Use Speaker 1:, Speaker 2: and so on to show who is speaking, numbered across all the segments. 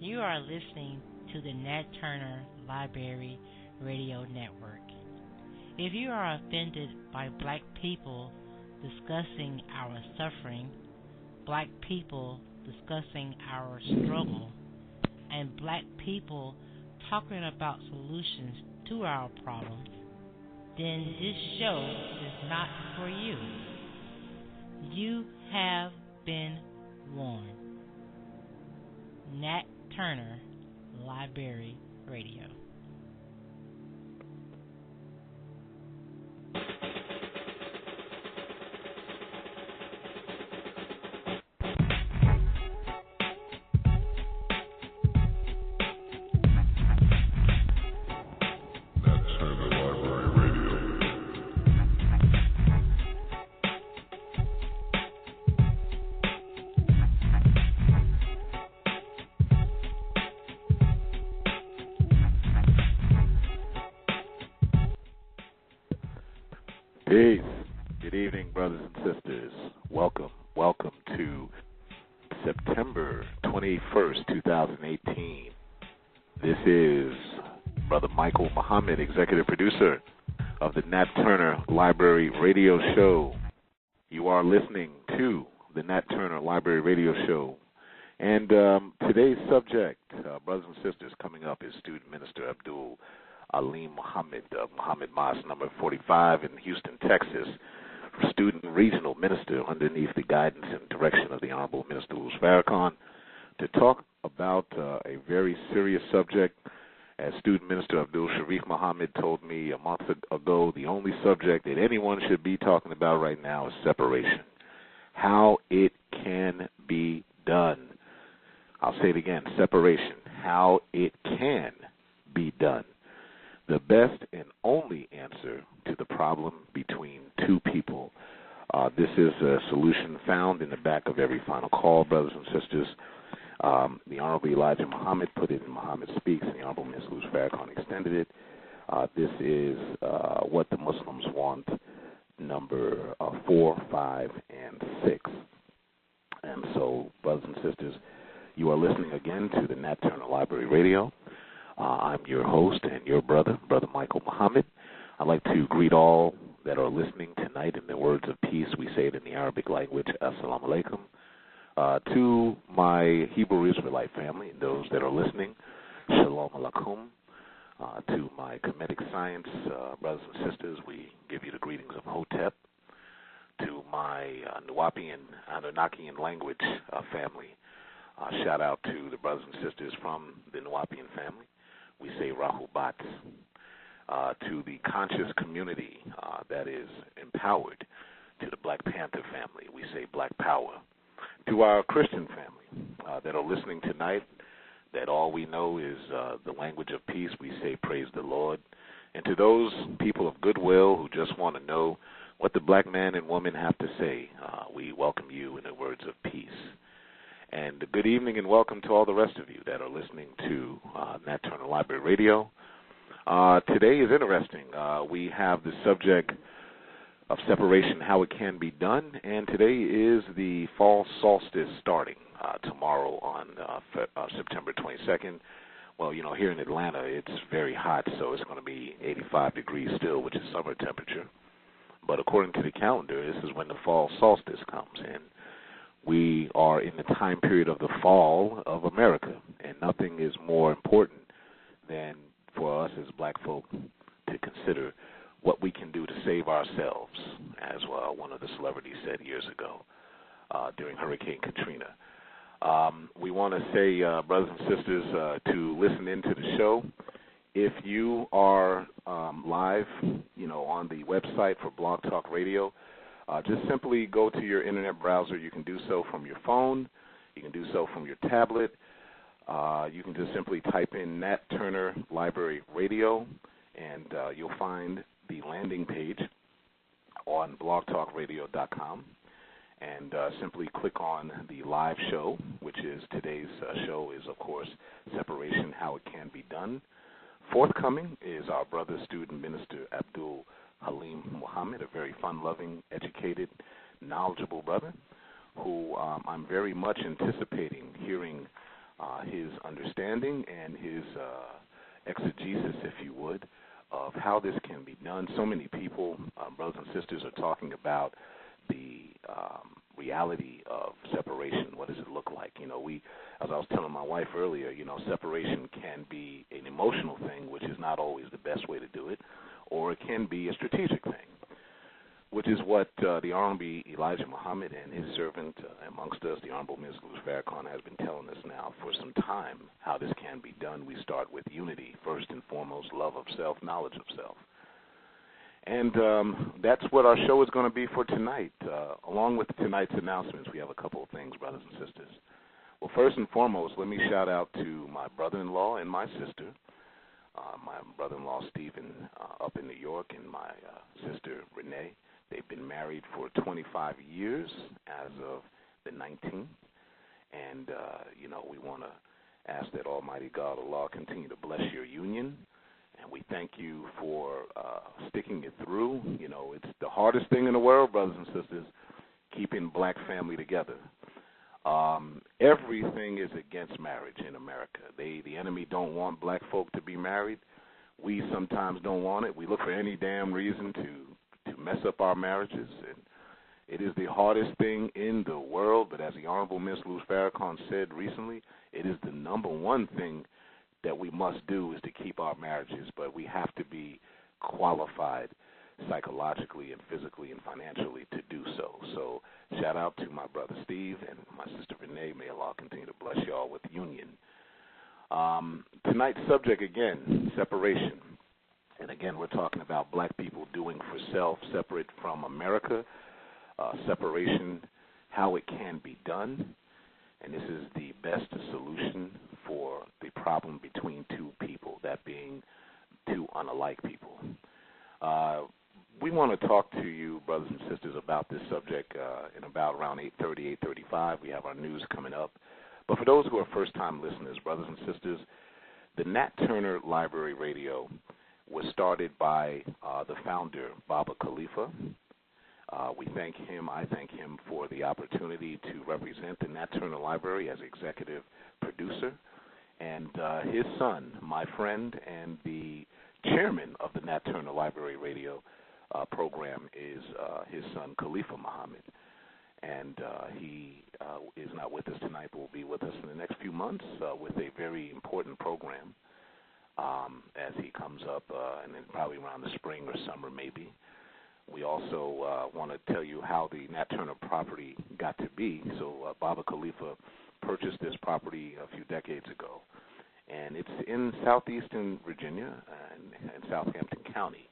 Speaker 1: You are listening to the Nat Turner Library Radio Network. If you are offended by black people discussing our suffering, black people discussing our struggle, and black people talking about solutions to our problems, then this show is not for you. You have been warned. Nat Turner Library Radio.
Speaker 2: Peace. Good evening, brothers and sisters. Welcome to September 21st, 2018. This is Brother Michael Muhammad, executive producer of the Nat Turner Library Radio Show. You are listening to the Nat Turner Library Radio Show. And today's subject, brothers and sisters, coming up is Student Minister Abdul Haleem Muhammad, Muhammad Mosque number 45 in Houston, Texas, student regional minister underneath the guidance and direction of the Honorable Minister Farrakhan, to talk about a very serious subject. As Student Minister Abdul Sharif Muhammad told me a month ago, the only subject that anyone should be talking about right now is separation, how it can be done. I'll say it again, separation, how it can be done. The best and only answer to the problem between two people. This is a solution found in the back of every final call, brothers and sisters. The Honorable Elijah Muhammad put it in Muhammad Speaks, and the Honorable Minister Farrakhan extended it. This is what the Muslims want, number 4, 5, and 6. And so, brothers and sisters, you are listening again to the Nat Turner Library Radio. I'm your host and your brother, Brother Michael Muhammad. I'd like to greet all that are listening tonight in the words of peace. We say it in the Arabic language, Assalamu alaikum. To my Hebrew Israelite family and those that are listening, Shalom alaikum. To my Kemetic science brothers and sisters, we give you the greetings of Hotep. To my Nuwapian, Anunnakian language family, shout out to the brothers and sisters from the Nuwapian family. We say Rahubat. To the conscious community that is empowered, to the Black Panther family, we say Black Power. To our Christian family that are listening tonight, that all we know is the language of peace, we say praise the Lord. And to those people of goodwill who just want to know what the black man and woman have to say, we welcome you in the words of peace. And good evening and welcome to all the rest of you that are listening to Nat Turner Library Radio. Today is interesting. We have the subject of separation, how it can be done, and today is the fall solstice starting tomorrow on September 22nd. Well, you know, here in Atlanta it's very hot, so it's going to be 85 degrees still, which is summer temperature. But according to the calendar, this is when the fall solstice comes in. We are in the time period of the fall of America, and nothing is more important than for us as black folk to consider what we can do to save ourselves, as one of the celebrities said years ago during Hurricane Katrina. We want to say, brothers and sisters, to listen into the show. If you are live, on the website for Blog Talk Radio, just simply go to your internet browser. You can do so from your phone. You can do so from your tablet. You can just simply type in Nat Turner Library Radio, and you'll find the landing page on blogtalkradio.com. And simply click on the live show, which is today's show is, of course, Separation, How It Can Be Done. Forthcoming is our brother, student minister, Abdul Haleem Muhammad, a very fun-loving, educated, knowledgeable brother who I'm very much anticipating hearing his understanding and his exegesis, if you would, of how this can be done. So many people, brothers and sisters, are talking about the reality of separation. What does it look like? As I was telling my wife earlier, separation can be an emotional thing, which is not always the best way to do it, or it can be a strategic thing, which is what the Honorable Elijah Muhammad and his servant amongst us, the Honorable Ms. Farrakhan, has been telling us now for some time how this can be done. We start with unity, first and foremost, love of self, knowledge of self. And that's what our show is going to be for tonight. Along with tonight's announcements, we have a couple of things, brothers and sisters. Well, first and foremost, let me shout out to my brother-in-law and my sister. My brother-in-law, Stephen, up in New York, and my sister, Renee. They've been married for 25 years as of the 19th. And, we want to ask that Almighty God, Allah, continue to bless your union. And we thank you for sticking it through. It's the hardest thing in the world, brothers and sisters, keeping black family together. Everything is against marriage in America. The enemy don't want black folk to be married. We sometimes don't want it. We look for any damn reason to mess up our marriages. And it is the hardest thing in the world. But as the Honorable Ms. Luz Farrakhan said recently, it is the number one thing that we must do is to keep our marriages, but we have to be qualified psychologically and physically and financially to do so. So shout out to my brother Steve and my sister Renee. May Allah continue to bless y'all with union. Tonight's subject, again, separation. And again, we're talking about black people doing for self, separate from America, separation, how it can be done. And this is the best solution for the problem between two people, that being two unalike people. We want to talk to you, brothers and sisters, about this subject in about around 8:30, 8:35. We have our news coming up. But for those who are first-time listeners, brothers and sisters, the Nat Turner Library Radio was started by the founder, Baba Khalifa. We thank him, I thank him for the opportunity to represent the Nat Turner Library as executive producer. And his son, my friend, and the chairman of the Nat Turner Library Radio program is his son, Khalifa Muhammad. And he is not with us tonight, but will be with us in the next few months with a very important program as he comes up, and then probably around the spring or summer maybe. We also want to tell you how the Nat Turner property got to be. So Baba Khalifa purchased this property a few decades ago, and it's in southeastern Virginia and Southampton County.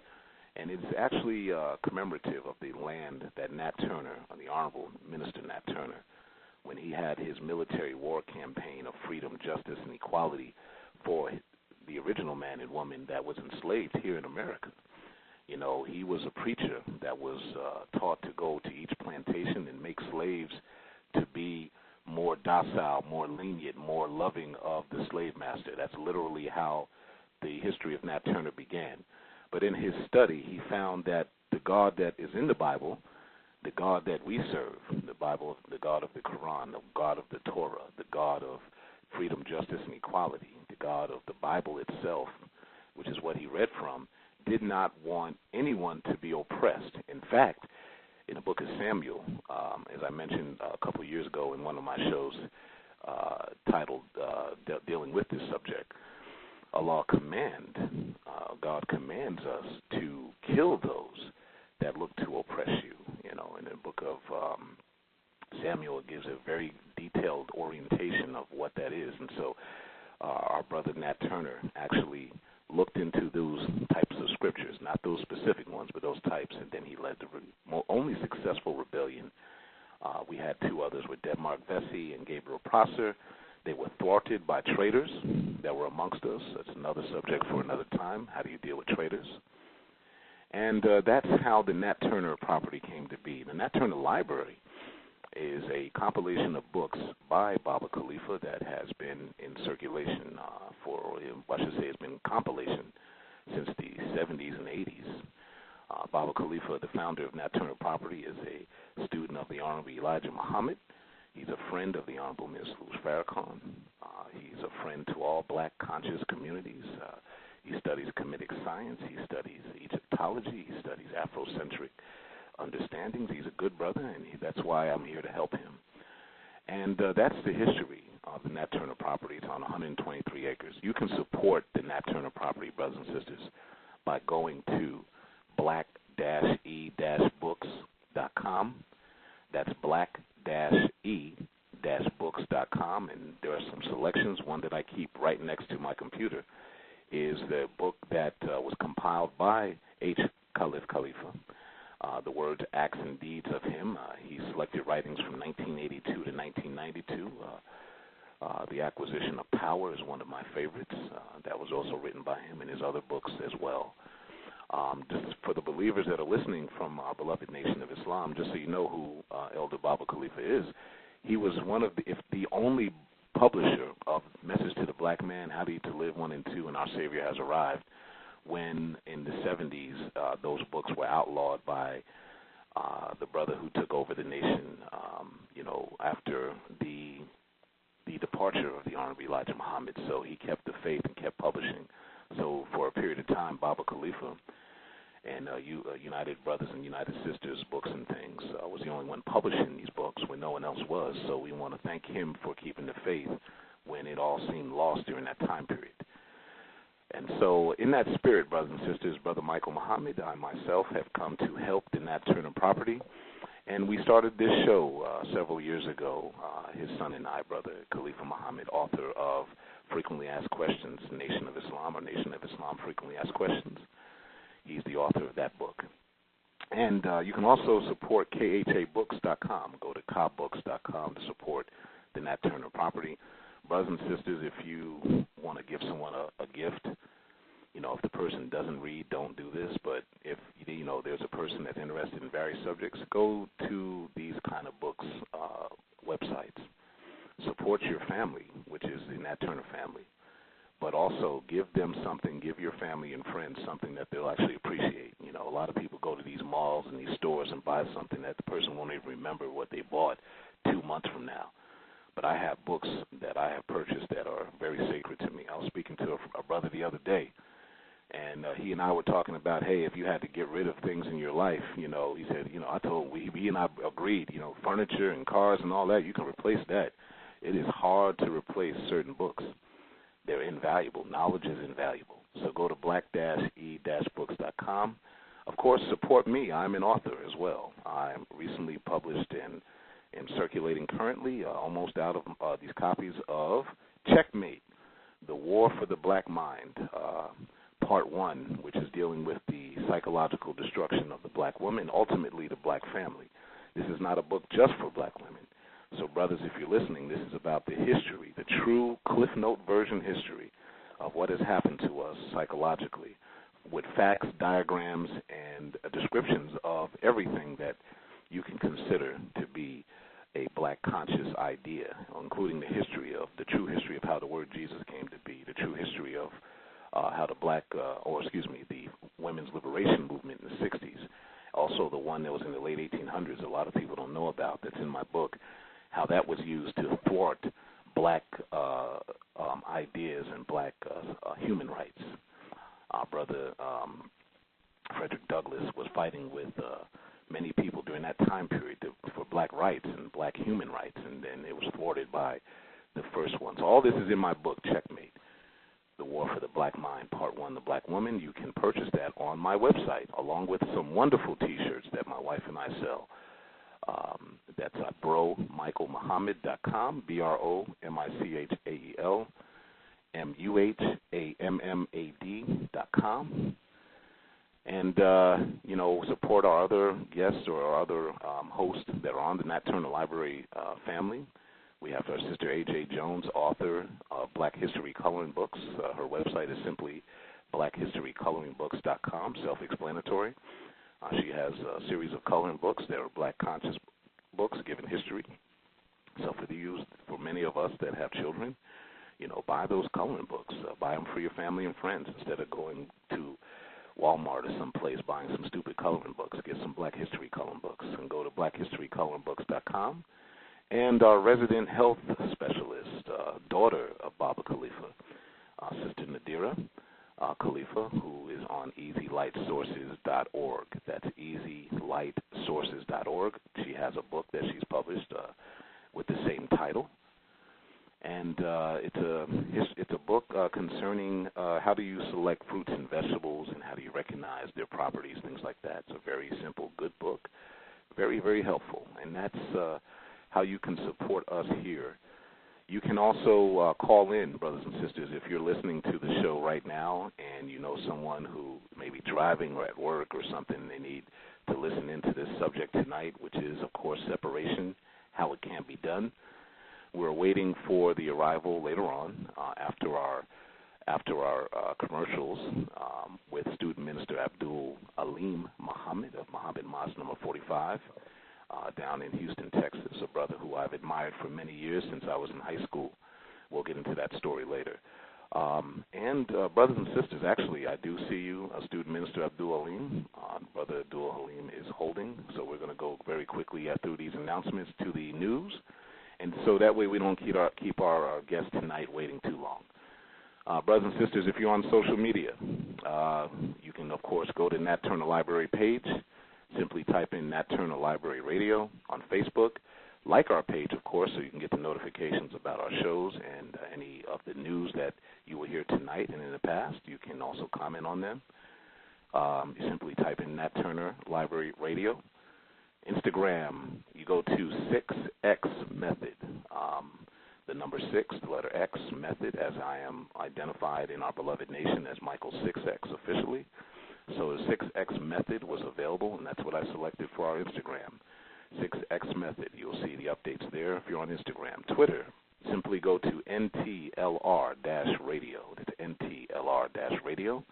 Speaker 2: And it's actually commemorative of the land that Nat Turner, the Honorable Minister Nat Turner, when he had his military war campaign of freedom, justice, and equality for the original man and woman that was enslaved here in America. He was a preacher that was taught to go to each plantation and make slaves to be more docile, more lenient, more loving of the slave master. That's literally how the history of Nat Turner began. But in his study, he found that the God that is in the Bible, the God that we serve, the Bible, the God of the Quran, the God of the Torah, the God of freedom, justice, and equality, the God of the Bible itself, which is what he read from, did not want anyone to be oppressed. In fact, in the book of Samuel, as I mentioned a couple of years ago in one of my shows titled Dealing with this subject, God commands us to kill those that look to oppress you. In the book of Samuel, it gives a very detailed orientation of what that is. And so our brother Nat Turner actually looked into those types of scriptures, not those specific ones, but those types, and then he led the only successful rebellion. We had two others with Denmark Vesey and Gabriel Prosser. They were thwarted by traitors that were amongst us. That's another subject for another time. How do you deal with traitors? And that's how the Nat Turner property came to be. The Nat Turner Library is a compilation of books by Baba Khalifa that has been in circulation I should say it's been compilation since the 70s and 80s. Baba Khalifa, the founder of Nat Turner Property, is a student of the Honorable Elijah Muhammad. He's a friend of the Honorable Mr. Farrakhan. He's a friend to all black conscious communities. He studies Kemetic science. He studies Egyptology. He studies Afrocentric understandings. He's a good brother, and that's why I'm here to help him. And that's the history of the Nat Turner property. It's on 123 acres. You can support the Nat Turner property, brothers and sisters, by going to black-e-books.com. That's black-e-books.com, and there are some selections. One that I keep right next to my computer is the book that was compiled by H. Khalif Khalifa, the words, acts, and deeds of him. He selected writings from 1982 to 1992. The Acquisition of Power is one of my favorites. That was also written by him, and his other books as well. Just for the believers that are listening from our beloved Nation of Islam, just so you know who Elder Baba Khalifa is, he was one of the, if the only publisher of Message to the Black Man, How to Eat to Live 1 and 2, and Our Savior Has Arrived, when in the 70s those books were outlawed by the brother who took over the nation, after the departure of the Honorable Elijah Muhammad. So he kept the faith and kept publishing. So for a period of time, Baba Khalifa and United Brothers and United Sisters books and things was the only one publishing these books when no one else was. So we want to thank him for keeping the faith when it all seemed lost during that time period. And so in that spirit, brothers and sisters, Brother Michael Muhammad, I myself have come to help the Nat Turner property. And we started this show several years ago, his son and I, Brother Khalifa Muhammad, author of Frequently Asked Questions, Nation of Islam, or Nation of Islam Frequently Asked Questions. He's the author of that book. And you can also support khabooks.com. Go to khabooks.com to support the Nat Turner property. Brothers and sisters, if you want to give someone a gift, if the person doesn't read, don't do this. But if, there's a person that's interested in various subjects, go to these kind of books websites. Support your family, which is the Nat Turner family. But also give them something, give your family and friends something that they'll actually appreciate. A lot of people go to these malls and these stores and buy something that the person won't even remember what they bought 2 months from now. But I have books that I have purchased that are very sacred to me. I was speaking to a brother the other day, and he and I were talking about, hey, if you had to get rid of things in your life, he said, I told him, he and I agreed, furniture and cars and all that, you can replace that. It is hard to replace certain books. They're invaluable. Knowledge is invaluable. So go to black-e-books.com. Of course, support me. I'm an author as well. I'm recently published and circulating currently, almost out of these copies of Checkmate, The War for the Black Mind, Part 1, which is dealing with the psychological destruction of the black woman, ultimately the black family. This is not a book just for black women. So, brothers, if you're listening, this is about the history, the true Cliff Note version history of what has happened to us psychologically, with facts, diagrams, and descriptions of everything that you can consider to be a black conscious idea, including the true history of how the word Jesus came to be, the true history of how the the women's liberation movement in the 60s, also the one that was in the late 1800s, a lot of people don't know about, that's in my book, how that was used to thwart black ideas and black human rights. Our brother Frederick Douglass was fighting with many people during that time period for black rights and black human rights, and then it was thwarted by the first one. So all this is in my book, Checkmate, The War for the Black Mind, Part 1, The Black Woman. You can purchase that on my website, along with some wonderful T-shirts that my wife and I sell. That's at bromichaelmuhammad.com, BROMICHAELMUHAMMAD.com. And, support our other guests or our other hosts that are on the Nat Turner Library family. We have our sister A.J. Jones, author of Black History Coloring Books. Her website is simply blackhistorycoloringbooks.com, self-explanatory. She has a series of coloring books that are black conscious books given history. So for many of us that have children, buy those coloring books. Buy them for your family and friends instead of going to Walmart or someplace buying some stupid coloring books. Get some black history coloring books and go to blackhistorycoloringbooks.com and our resident health specialist, daughter of Baba Khalifa, Sister Nadira Khalifa, who is on easylightsources.org. That's easylightsources.org. She has a book that she's published with the same title. And it's a book concerning how do you select fruits and vegetables and how do you recognize their properties, things like that. It's a very simple, good book, very, very helpful. And that's how you can support us here. You can also call in, brothers and sisters, if you're listening to the show right now and you know someone who may be driving or at work or something, they need to listen into this subject tonight, which is, of course, separation, how it can be done. We're waiting for the arrival later on after our commercials with Student Minister Abdul Haleem Muhammad of Muhammad Mosque number 45 down in Houston, Texas, a brother who I've admired for many years since I was in high school. We'll get into that story later. And brothers and sisters, actually, I do see you, Student Minister Abdul Haleem. Brother Abdul Haleem is holding, so we're going to go very quickly through these announcements to the news. And so that way we don't keep our guests tonight waiting too long. Brothers and sisters, if you're on social media, you can, of course, go to Nat Turner Library page. Simply type in Nat Turner Library Radio on Facebook. Like our page, of course, so you can get the notifications about our shows and any of the news that you will hear tonight and in the past. You can also comment on them. You simply type in Nat Turner Library Radio. Instagram, you go to 6X Method. The number 6, the letter X, Method, as I am identified in our beloved nation as Michael 6X officially. So the 6X Method was available, and that's what I selected for our Instagram. 6X Method. You'll see the updates there if you're on Instagram. Twitter, simply go to NTLR-radio. That's NTLR-radio,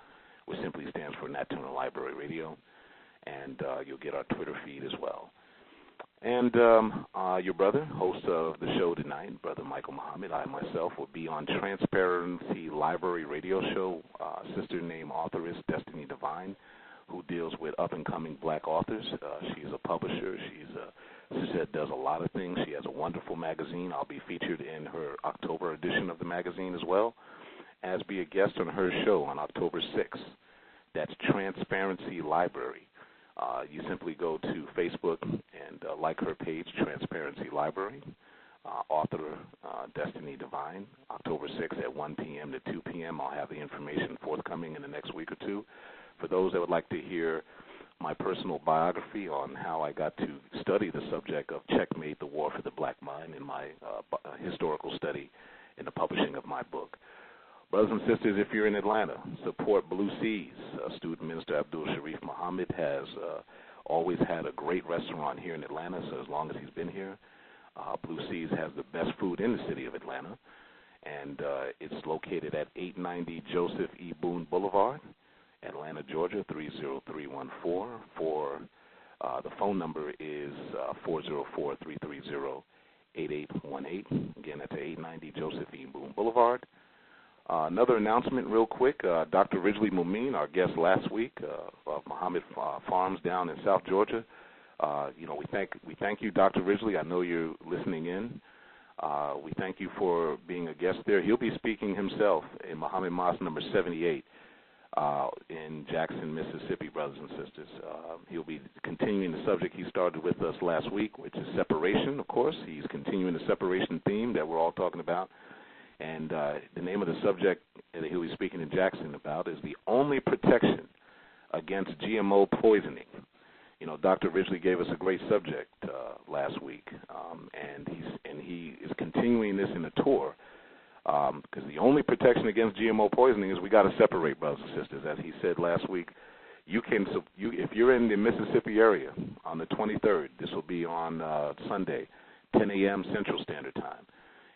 Speaker 2: which simply stands for Nat Turner Library Radio. And you'll get our Twitter feed as well. And your brother, host of the show tonight, Brother Michael Muhammad, I myself will be on Transparency Library Radio Show, sister named authoress Destiny Divine, who deals with up-and-coming black authors. She's a publisher. She does a lot of things. She has a wonderful magazine. I'll be featured in her October edition of the magazine as well as be a guest on her show on October 6th. That's Transparency Library. You simply go to Facebook and like her page, Transparency Library. Author Destiny Divine, October 6th at 1 p.m. to 2 p.m. I'll have the information forthcoming in the next week or two. For those that would like to hear my personal biography on how I got to study the subject of Checkmate, the War for the Black Mind in my historical study in the publishing of my book. Brothers and sisters, if you're in Atlanta, support Blue Seas. Student Minister Abdul Sharif Muhammad has always had a great restaurant here in Atlanta, so as long as he's been here. Blue Seas has the best food in the city of Atlanta, and it's located at 890 Joseph E. Boone Boulevard, Atlanta, Georgia, 30314. The phone number is 404-330-8818. Again, that's 890 Joseph E. Boone Boulevard. Another announcement real quick, Dr. Ridgely Mumeen, our guest last week of Muhammad Farms down in South Georgia. We thank you, Dr. Ridgely. I know you're listening in. We thank you for being a guest there. He'll be speaking himself in Muhammad Mosque number 78 in Jackson, Mississippi, brothers and sisters. He'll be continuing the subject he started with us last week, which is separation, of course. He's continuing the separation theme that we're all talking about. And the name of the subject that he'll be speaking in Jackson about is the only protection against GMO poisoning. Dr. Ridgely gave us a great subject last week, and he is continuing this in a tour because the only protection against GMO poisoning is we got to separate, brothers and sisters. As he said last week, if you're in the Mississippi area on the 23rd, this will be on Sunday, 10 a.m. Central Standard Time.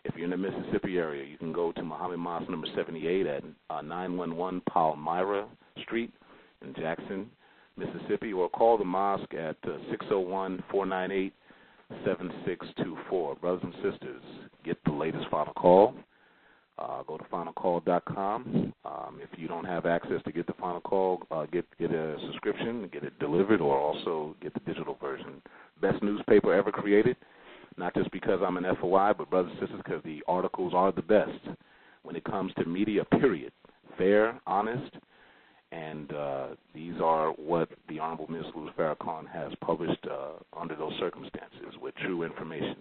Speaker 2: If you're in the Mississippi area, you can go to Muhammad Mosque number 78 at 911 Palmyra Street in Jackson, Mississippi, or call the mosque at 601-498-7624. Brothers and sisters, get the latest Final Call. Go to finalcall.com. If you don't have access to get the Final Call, get a subscription, get it delivered, or also get the digital version. Best newspaper ever created. not just because I'm an FOI, but brothers and sisters, because the articles are the best when it comes to media, period. Fair, honest, and these are what the Honorable Ms. Louis Farrakhan has published under those circumstances with true information.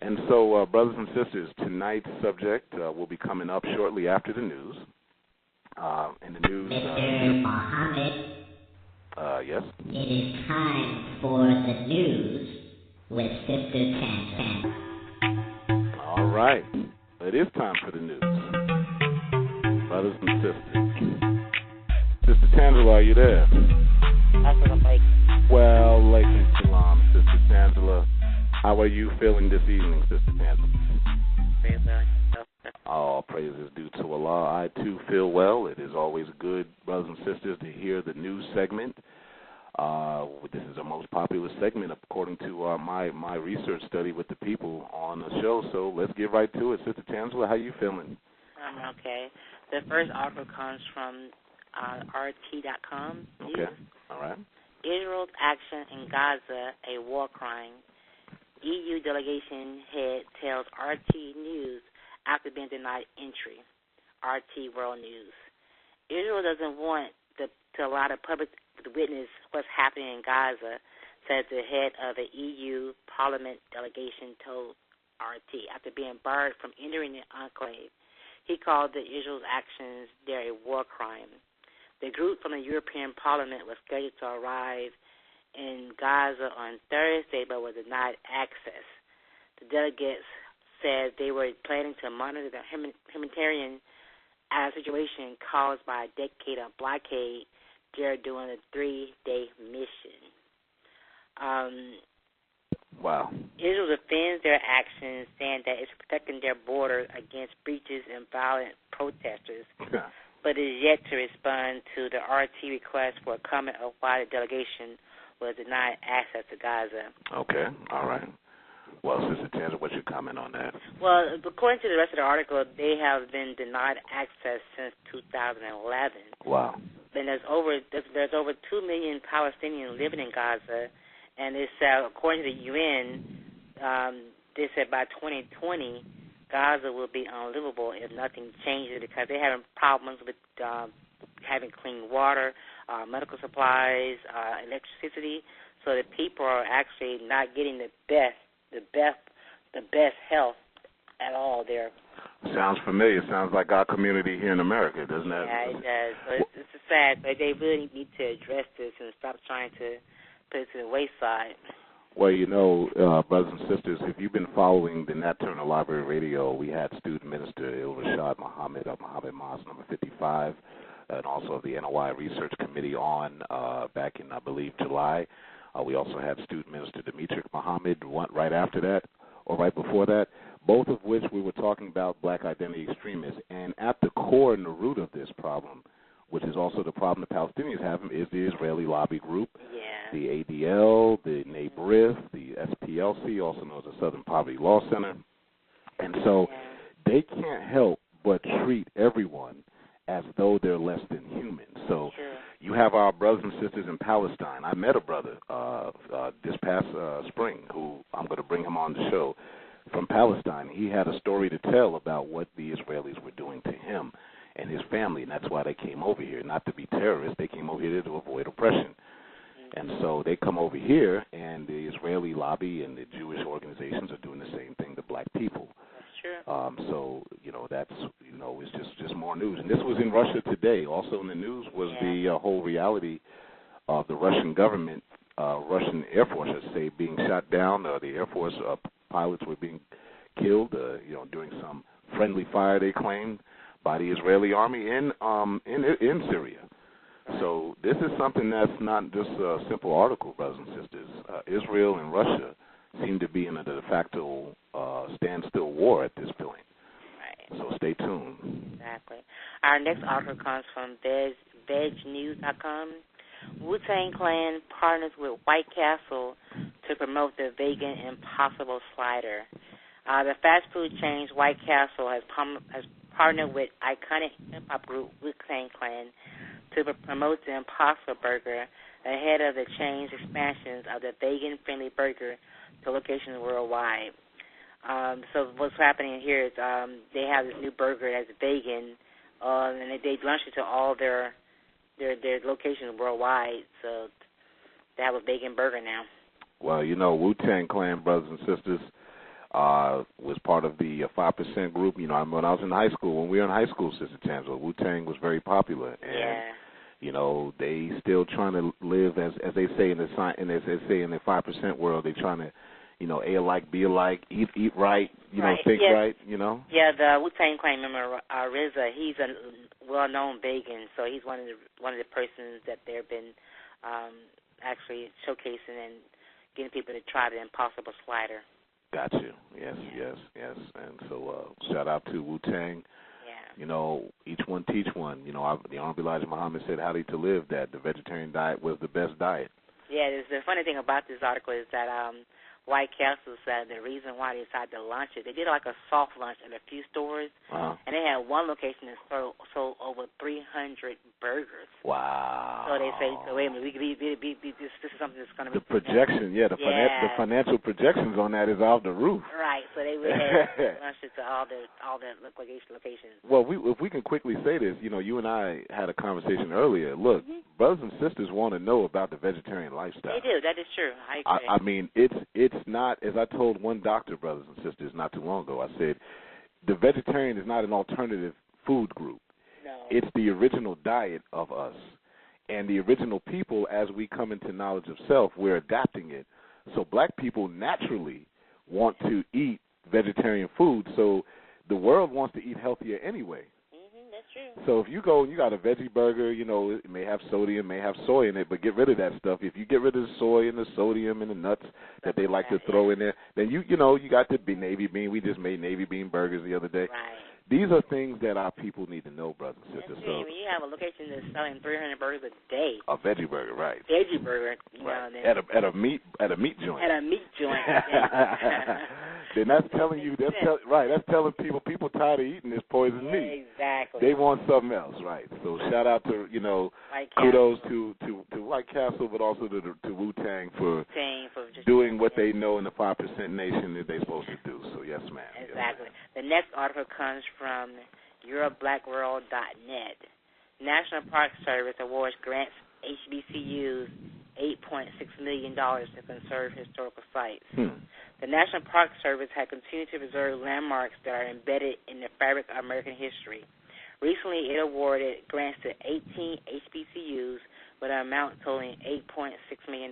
Speaker 2: And so, brothers and sisters, tonight's subject will be coming up shortly after the news. In the news,
Speaker 3: Mr. Muhammad,
Speaker 2: yes?
Speaker 3: It is time for the news with Sister Tangela.
Speaker 2: All right. It is time for the news. Brothers and sisters. Sister Tangela, are you there? Well, Lakin Salam, Sister Tangela. How are you feeling this evening, Sister Tangela? All praise is due to Allah. I, too, feel well. It is always good, brothers and sisters, to hear the news segment. This is our most popular segment, according to my research study with the people on the show. So let's get right to it. Sister Tangela, how you feeling?
Speaker 1: I'm okay. The first article comes from RT.com.
Speaker 2: Okay, all right.
Speaker 1: Israel's action in Gaza, a war crime. EU delegation head tells RT News after being denied entry. RT World News. Israel doesn't want to allow the public to witness what's happening in Gaza, said the head of the EU Parliament delegation told RT after being barred from entering the enclave. He called the Israel's actions there a war crime. The group from the European Parliament was scheduled to arrive in Gaza on Thursday but was denied access. The delegates said they were planning to monitor the humanitarian situation caused by a decade of blockade during a 3-day mission.
Speaker 2: Wow.
Speaker 1: Israel defends their actions, saying that it's protecting their border against breaches and violent protesters, but is yet to respond to the RT request for a comment of why the delegation was denied access to Gaza.
Speaker 2: Okay, all right. Well, Sister Tangela, what's your comment on that?
Speaker 1: Well, according to the rest of the article, they have been denied access since 2011.
Speaker 2: Wow.
Speaker 1: And there's over 2 million Palestinians living in Gaza, and it's according to the UN, they said by 2020, Gaza will be unlivable if nothing changes because they're having problems with having clean water, medical supplies, electricity. So the people are actually not getting the best health at all there.
Speaker 2: Sounds familiar. Sounds like our community here in America, doesn't it?
Speaker 1: Yeah, it does. So it's sad, but they really need to address this and stop trying to put it to the wayside.
Speaker 2: Well, you know, brothers and sisters, if you've been following the Nat Turner Library Radio, we had Student Minister Il-Rashad Muhammad of Muhammad Mosque number 55, and also the NOI Research Committee on back in, I believe, July. We also had Student Minister Dimitri Muhammad right after that, or right before that, both of which we were talking about black identity extremists. And at the core and the root of this problem, which is also the problem the Palestinians have, is the Israeli lobby group, the ADL, the NABRIF, the SPLC, also known as the Southern Poverty Law Center. And so they can't help but treat everyone as though they're less than human. So you have our brothers and sisters in Palestine. I met a brother this past spring who I'm going to bring him on the show from Palestine. He had a story to tell about what the Israelis were doing to him and his family, and that's why they came over here, not to be terrorists. They came over here to avoid oppression. And so they come over here, and the Israeli lobby and the Jewish organizations are doing the same thing to black people. So, you know, that's, you know, it's just more news. And this was in Russia today. Also in the news was the whole reality of the Russian government, Russian Air Force, I should say, being shot down. The Air Force pilots were being killed, you know, during some friendly fire, they claimed, by the Israeli army in Syria. So this is something that's not just a simple article, brothers and sisters. Israel and Russia seem to be in a de facto standstill war at this point. Right. So stay tuned.
Speaker 1: Exactly. Our next article comes from VegNews.com. Wu-Tang Clan partners with White Castle to promote the vegan Impossible Slider. The fast food chain White Castle has partnered with iconic hip-hop group Wu-Tang Clan to promote the Impossible Burger ahead of the chain's expansions of the vegan-friendly burger
Speaker 4: to locations worldwide. So what's happening here is they have this new burger that's vegan, and they launched it to all their locations worldwide. So they have a vegan burger now.
Speaker 2: Well, Wu-Tang Clan, brothers and sisters, was part of the 5% group. When I was in high school, when we were in high school, Sister Tangela, Wu-Tang was very popular. And, they still trying to live, as they say in the 5% world, they trying to, A alike, B alike, eat right, think right,
Speaker 4: Yeah, the Wu-Tang Clan member, RZA, he's a well-known vegan, so he's one of the persons that they've been actually showcasing and getting people to try the Impossible Slider.
Speaker 2: Got you. Yes. And so shout out to Wu-Tang. Yeah. Each one teach one. The Honorable Elijah Muhammad said, how to live, that the vegetarian diet was the best diet.
Speaker 4: Yeah, the funny thing about this article is that White Castle said the reason why they decided to launch it, they did like a soft launch in a few stores, and they had one location that sold over 300 burgers.
Speaker 2: Wow.
Speaker 4: So they say, wait a minute, this is something that's going to be...
Speaker 2: The projection, the financial projections on that is off the roof.
Speaker 4: Right, so they had launched it to all the locations.
Speaker 2: Well, if we can quickly say this, you and I had a conversation earlier. Look, brothers and sisters want to know about the vegetarian lifestyle.
Speaker 4: They do, that is true. I agree.
Speaker 2: I mean, it's not, as I told one doctor, brothers and sisters, not too long ago, I said, the vegetarian is not an alternative food group.
Speaker 4: No.
Speaker 2: It's the original diet of us. And the original people, as we come into knowledge of self, we're adapting it. So black people naturally want to eat vegetarian food, so the world wants to eat healthier anyway.
Speaker 4: That's true.
Speaker 2: So if you go and you got a veggie burger, it may have sodium, may have soy in it, but get rid of that stuff. If you get rid of the soy and the sodium and the nuts that they like to throw in there, then you got the navy bean. We just made navy bean burgers the other day.
Speaker 4: Right.
Speaker 2: These are things that our people need to know, brothers and sisters.
Speaker 4: So when you have a location that's selling 300 burgers a day.
Speaker 2: A veggie burger, right?
Speaker 4: Veggie burger,
Speaker 2: right.
Speaker 4: Then
Speaker 2: at a meat joint.
Speaker 4: At a meat joint.
Speaker 2: Then that's telling you. That's telling people tired of eating this poison meat.
Speaker 4: Exactly.
Speaker 2: They want something else, right? So shout out to kudos to White Castle, but also to Wu-Tang for doing what they know in the 5% nation that they're supposed to do. So yes, ma'am.
Speaker 4: Exactly. Yes, the next article comes from EuroBlackWorld.net. National Park Service awards grants HBCUs $8.6 million to conserve historical sites. The National Park Service has continued to preserve landmarks that are embedded in the fabric of American history. Recently, it awarded grants to 18 HBCUs with an amount totaling $8.6 million.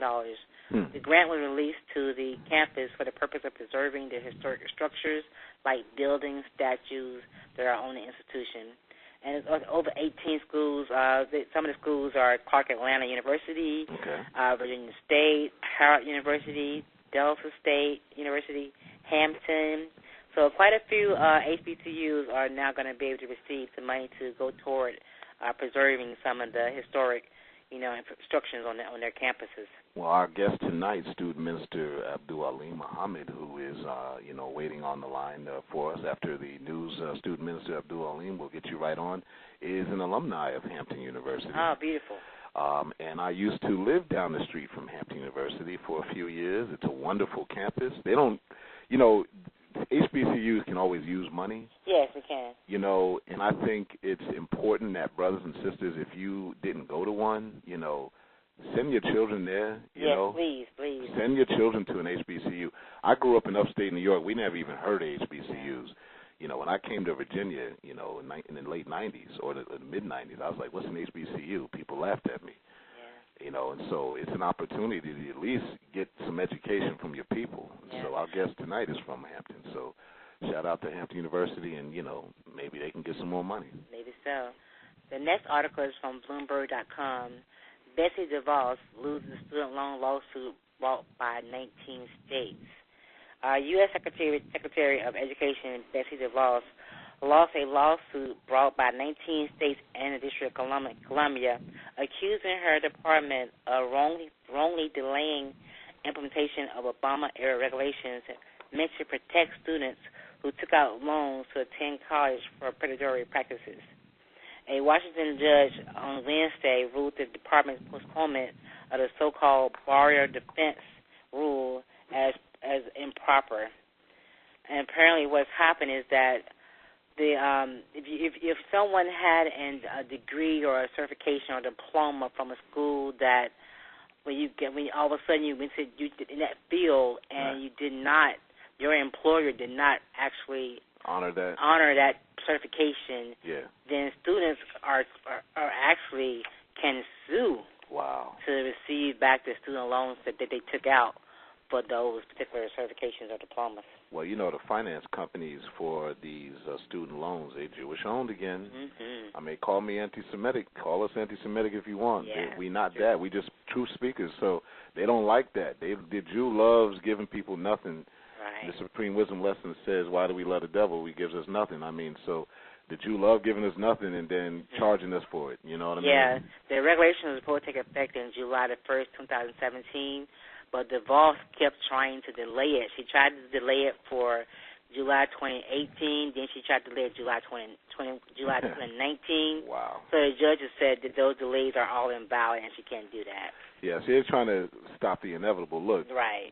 Speaker 4: The grant was released to the campus for the purpose of preserving the historic structures like buildings, statues that are on the institution. And it's over 18 schools. Some of the schools are Clark Atlanta University, Virginia State, Howard University, Delta State University, Hampton. So quite a few HBCUs are now going to be able to receive some money to go toward preserving some of the historic, instructions on their campuses.
Speaker 2: Well, our guest tonight, Student Minister Abdul Haleem Muhammad, who is, waiting on the line for us after the news. Student Minister Abdul Haleem, will get you right on, is an alumni of Hampton University.
Speaker 4: Oh, beautiful.
Speaker 2: And I used to live down the street from Hampton University for a few years. It's a wonderful campus. They don't, HBCUs can always use money.
Speaker 4: Yes, we can.
Speaker 2: And I think it's important that brothers and sisters, if you didn't go to one, send your children there,
Speaker 4: Yes, please.
Speaker 2: Send your children to an HBCU. I grew up in upstate New York. We never even heard of HBCUs. When I came to Virginia, in the late 90s or the mid-90s, I was like, what's an HBCU? People laughed at me. And so it's an opportunity to at least get some education from your people.
Speaker 4: Yeah.
Speaker 2: So our guest tonight is from Hampton. So shout out to Hampton University, and, maybe they can get some more money.
Speaker 4: Maybe so. The next article is from Bloomberg.com. Betsy DeVos loses student loan lawsuit brought by 19 states. U.S. Secretary of Education Betsy DeVos lost a lawsuit brought by 19 states and the District of Columbia, accusing her department of wrongly delaying implementation of Obama-era regulations meant to protect students who took out loans to attend college for predatory practices. A Washington judge on Wednesday ruled the department's postponement of the so-called barrier defense rule as as improper. And apparently what's happened is that if someone had a degree or a certification or diploma from a school that when all of a sudden you went to in that field and you did not, your employer did not actually honor that certification, then students are actually can sue to receive back the student loans that they took out for those particular certifications or diplomas.
Speaker 2: Well, you know, the finance companies for these student loans, they're Jewish-owned again. I mean, call me anti-Semitic. Call us anti-Semitic if you want. We not that. We just truth speakers. So they don't like that. The Jew loves giving people nothing. Right. The Supreme Wisdom lesson says, why do we love the devil? He gives us nothing. I mean, so the Jew love giving us nothing and then charging us for it. You know what I mean?
Speaker 4: Yeah. The regulation was supposed to take effect in July the 1st, 2017. But DeVos kept trying to delay it. She tried to delay it for July 2018. Then she tried to delay it July 2019.
Speaker 2: Wow.
Speaker 4: So the judge has said that those delays are all invalid and she can't do that.
Speaker 2: Yeah, so they're trying to stop the inevitable. Look,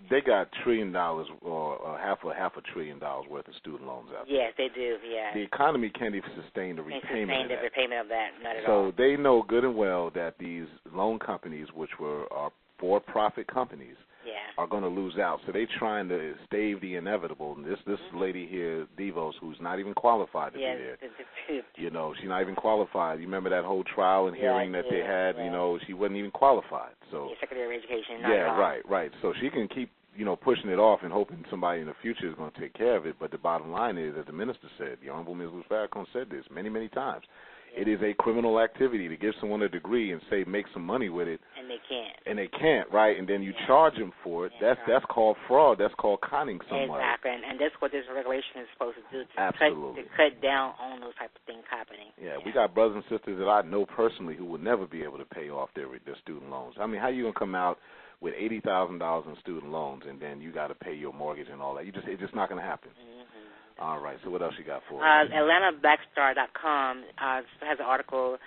Speaker 2: they got $1 trillion or half a $1 trillion worth of student loans out there.
Speaker 4: Yes, they do,
Speaker 2: The economy can't even sustain the repayment
Speaker 4: of that, not at
Speaker 2: So
Speaker 4: all.
Speaker 2: they know good and well that these loan companies, which are for-profit companies, are going to lose out. So they're trying to stave the inevitable. And this lady here, DeVos, who's not even qualified to be there. You know, she's not even qualified. You remember that whole trial and hearing that they had? You know, she wasn't even qualified. So
Speaker 4: Secretary of Education.
Speaker 2: Right. So she can keep, pushing it off and hoping somebody in the future is going to take care of it. But the bottom line is, as the minister said, the Honorable Ms. Farrakhan said this many, many times, it is a criminal activity to give someone a degree and say make some money with it. And they can't, right? And then you charge them for it. That's called fraud. That's called conning someone.
Speaker 4: Exactly, and that's what this regulation is supposed to do, to cut down on those type of things happening.
Speaker 2: Yeah, we got brothers and sisters that I know personally who will never be able to pay off their student loans. I mean, how you going to come out with $80,000 in student loans and then you got to pay your mortgage and all that? It's just not going to happen. All right, so what else you got for us?
Speaker 4: AtlantaBlackStar.com has an article,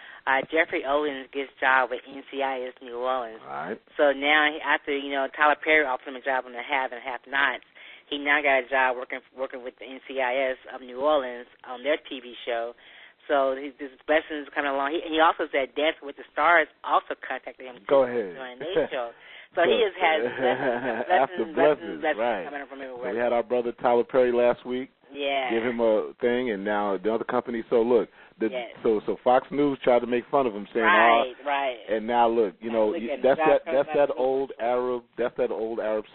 Speaker 4: Jeffrey Owens gets job with NCIS New Orleans.
Speaker 2: All right.
Speaker 4: So now, after, Tyler Perry offered him a job on the Have and Have Nots, he now got a job working with the NCIS of New Orleans on their TV show. So his blessings coming along. He also said Dancing with the Stars also contacted him.
Speaker 2: Go ahead.
Speaker 4: Join their show. So he has had blessings coming from everywhere.
Speaker 2: So we had our brother Tyler Perry last week.
Speaker 4: Yeah.
Speaker 2: Give him a thing, and now the other company. So look, so Fox News tried to make fun of him, saying,
Speaker 4: right.
Speaker 2: And now look, that's that old Arab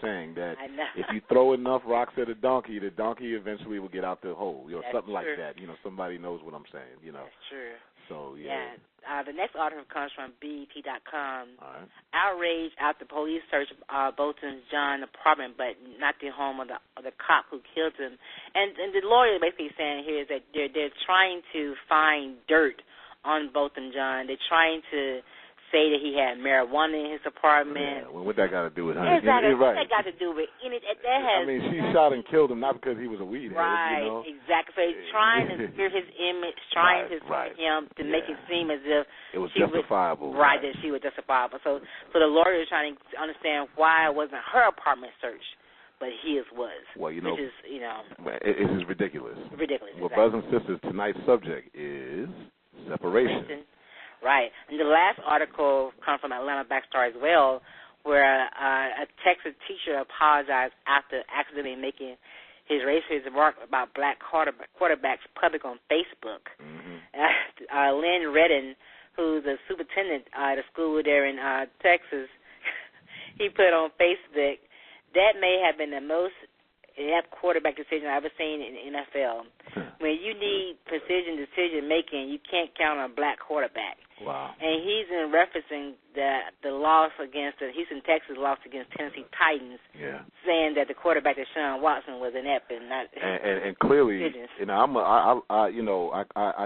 Speaker 2: saying that if you throw enough rocks at a donkey, the donkey eventually will get out the hole, something like that. Somebody knows what I'm saying.
Speaker 4: That's true.
Speaker 2: So
Speaker 4: the next article comes from BET.com.
Speaker 2: All right.
Speaker 4: Outrage after police search Bolton's John apartment, but not the home of the cop who killed him. And the lawyer basically saying here is that they're trying to find dirt on Bolton John. They're trying to say that he had marijuana in his apartment.
Speaker 2: Yeah, well, what that got to do with him?
Speaker 4: Exactly.
Speaker 2: Right.
Speaker 4: What that got to do with it?
Speaker 2: She shot and killed him not because he was a weed head.
Speaker 4: Right, exactly. So he's trying to steer his image, trying to him to make it seem as if
Speaker 2: it was justifiable.
Speaker 4: That she was justifiable. So the lawyer is trying to understand why it wasn't her apartment searched, but his was.
Speaker 2: Well,
Speaker 4: which is,
Speaker 2: it is ridiculous.
Speaker 4: Ridiculous.
Speaker 2: Well, brothers and sisters, tonight's subject is separation.
Speaker 4: Right. And the last article comes from Atlanta Backstar as well, where a Texas teacher apologized after accidentally making his racist remark about black quarterbacks public on Facebook. Lynn Redden, who's a superintendent at a school there in Texas, he put on Facebook, that may have been the most inept quarterback decision I've ever seen in the NFL. When you need precision decision-making, you can't count on a black quarterback.
Speaker 2: Wow.
Speaker 4: And he's in referencing the loss against the Houston Texans loss against Tennessee Titans, saying that the quarterback Deshaun Watson was inept and not.
Speaker 2: And clearly, I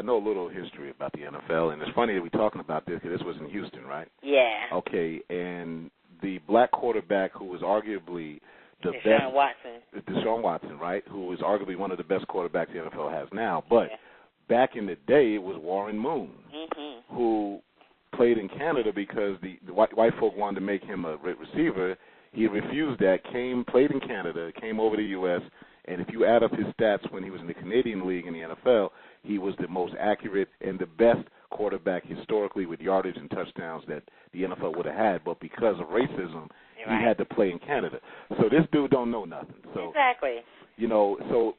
Speaker 2: know a little history about the NFL, and it's funny that we're talking about this because this was in Houston, right?
Speaker 4: Yeah.
Speaker 2: Okay, and the black quarterback who was arguably
Speaker 4: Deshaun
Speaker 2: Watson, right? Who is arguably one of the best quarterbacks the NFL has now. But back in the day, it was Warren Moon, who played in Canada because the white folk wanted to make him a receiver. He refused that, played in Canada, came over to the U.S., and if you add up his stats when he was in the Canadian League in the NFL, he was the most accurate and the best quarterback historically with yardage and touchdowns that the NFL would have had. But because of racism, he had to play in Canada. So this dude don't know nothing. So
Speaker 4: exactly.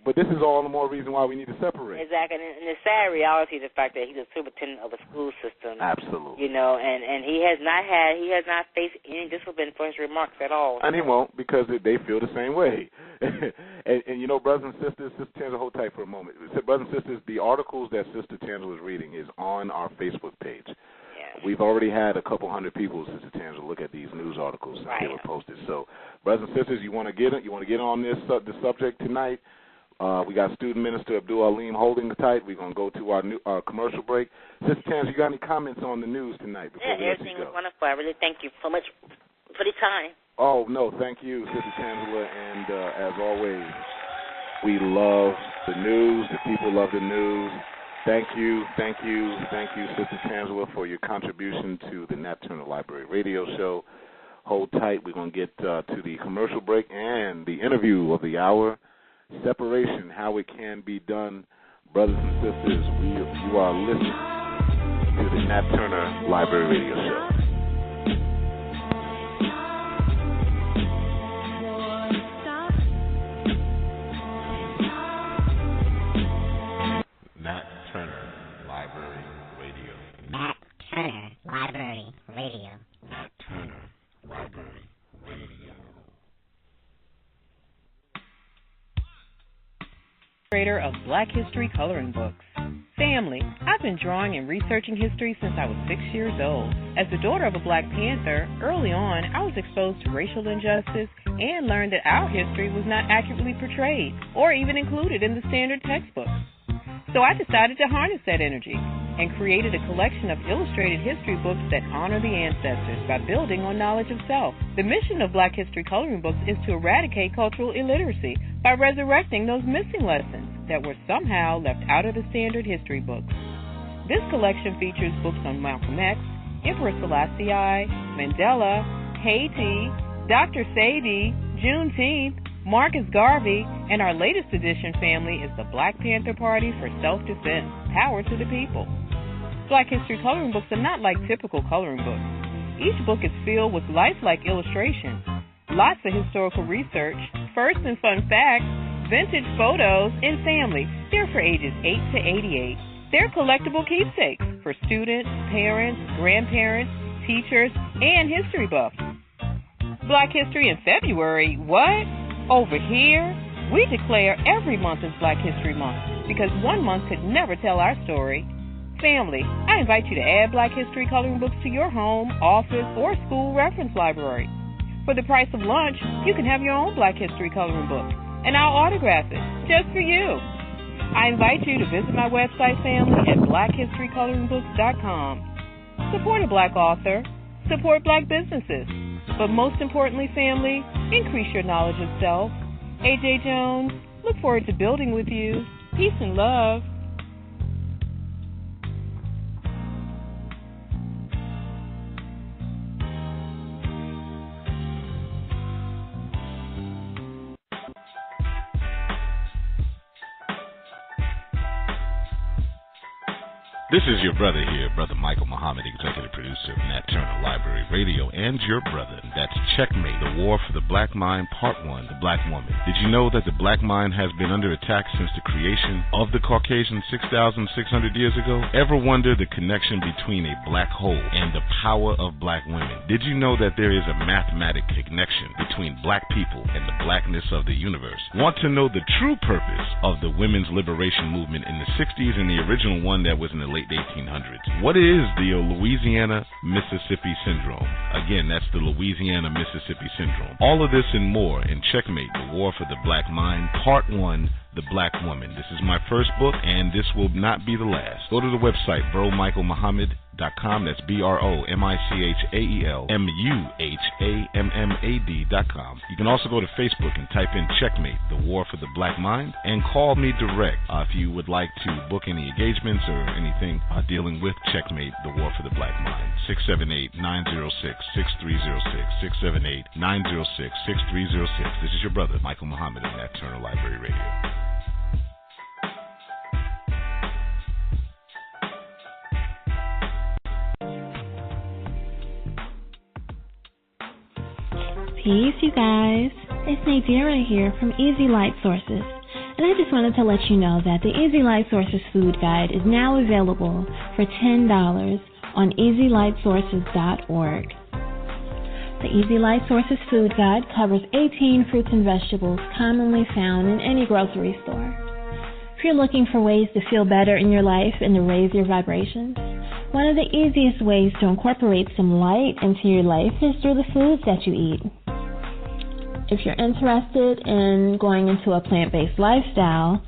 Speaker 2: But this is all the more reason why we need to separate.
Speaker 4: Exactly, and the sad reality is the fact that he's a superintendent of a school system.
Speaker 2: Absolutely.
Speaker 4: And he has not faced any discipline for his remarks at all.
Speaker 2: And he won't, because they feel the same way. and brothers and sisters, Sister Tangela, hold tight for a moment. Brothers and sisters, the articles that Sister Tangela is reading is on our Facebook page. We've already had a couple hundred people, Sister Tangela, look at these news articles since they were posted. So, brothers and sisters, you want to get on this subject tonight? We got Student Minister Abdul Haleem holding tight. We're going to go to our commercial break. Sister Tangela, you got any comments on the news tonight?
Speaker 4: Everything was wonderful. I really thank you so much for the time.
Speaker 2: Oh, no, thank you, Sister Tangela. And as always, we love the news. The people love the news. Thank you, Sister Tangela, for your contribution to the Nat Turner Library Radio Show. Hold tight. We're going to get to the commercial break and the interview of the hour, separation, how it can be done. Brothers and sisters, you are listening to the Nat Turner Library Radio Show. Nat Turner Library Radio.
Speaker 3: Nat Turner Library Radio.
Speaker 2: Nat Turner Library Radio.
Speaker 5: Creator of Black History Coloring Books. Family, I've been drawing and researching history since I was 6 years old. As the daughter of a Black Panther, early on I was exposed to racial injustice and learned that our history was not accurately portrayed or even included in the standard textbooks. So I decided to harness that energy and created a collection of illustrated history books that honor the ancestors by building on knowledge of self. The mission of Black History Coloring Books is to eradicate cultural illiteracy by resurrecting those missing lessons that were somehow left out of the standard history books. This collection features books on Malcolm X, Emperor Selassie I, Mandela, Haiti, Dr. Sadie, Juneteenth, Marcus Garvey, and our latest edition, family, is the Black Panther Party for Self-Defense, Power to the People. Black History Coloring Books are not like typical coloring books. Each book is filled with lifelike illustrations, lots of historical research, first and fun facts, vintage photos, and family. They're for ages 8 to 88. They're collectible keepsakes for students, parents, grandparents, teachers, and history buffs. Black History in February, what? Over here, we declare every month is Black History Month because one month could never tell our story. Family, I invite you to add Black History Coloring Books to your home, office, or school reference library. For the price of lunch, you can have your own Black History Coloring Book, and I'll autograph it just for you. I invite you to visit my website, family, at blackhistorykoloringbooks.com. Support a Black author. Support Black businesses. But most importantly, family, increase your knowledge of self. AJ Jones, look forward to building with you. Peace and love.
Speaker 2: This is your brother here, Brother Michael Muhammad, executive producer of Nat Turner Library Radio, and your brother. That's Checkmate, The War for the Black Mind, Part 1, The Black Woman. Did you know that the black mind has been under attack since the creation of the Caucasian 6,600 years ago? Ever wonder the connection between a black hole and the power of black women? Did you know that there is a mathematical connection between black people and the blackness of the universe? Want to know the true purpose of the women's liberation movement in the 60s and the original one that was in the late 1800s. What is the Louisiana-Mississippi Syndrome? Again, that's the Louisiana-Mississippi Syndrome. All of this and more in Checkmate, The War for the Black Mind, Part 1, The Black Woman. This is my first book, and this will not be the last. Go to the website, bromichaelmuhammad.com.
Speaker 6: BroMichaelMuhammad.com. That's BroMichaelMuhammad.com. You can also go to Facebook and type in Checkmate, the War for the Black Mind, and call me direct if you would like to book any engagements or anything dealing with Checkmate, the War for the Black Mind. 678-906-6306. 678-906-6306. This is your brother, Michael Muhammad, on Nat Turner Library Radio.
Speaker 7: Peace, you guys. It's Nadira here from Easy Light Sources. And I just wanted to let you know that the Easy Light Sources Food Guide is now available for $10 on easylightsources.org. The Easy Light Sources Food Guide covers 18 fruits and vegetables commonly found in any grocery store. If you're looking for ways to feel better in your life and to raise your vibrations, one of the easiest ways to incorporate some light into your life is through the foods that you eat. If you're interested in going into a plant-based lifestyle,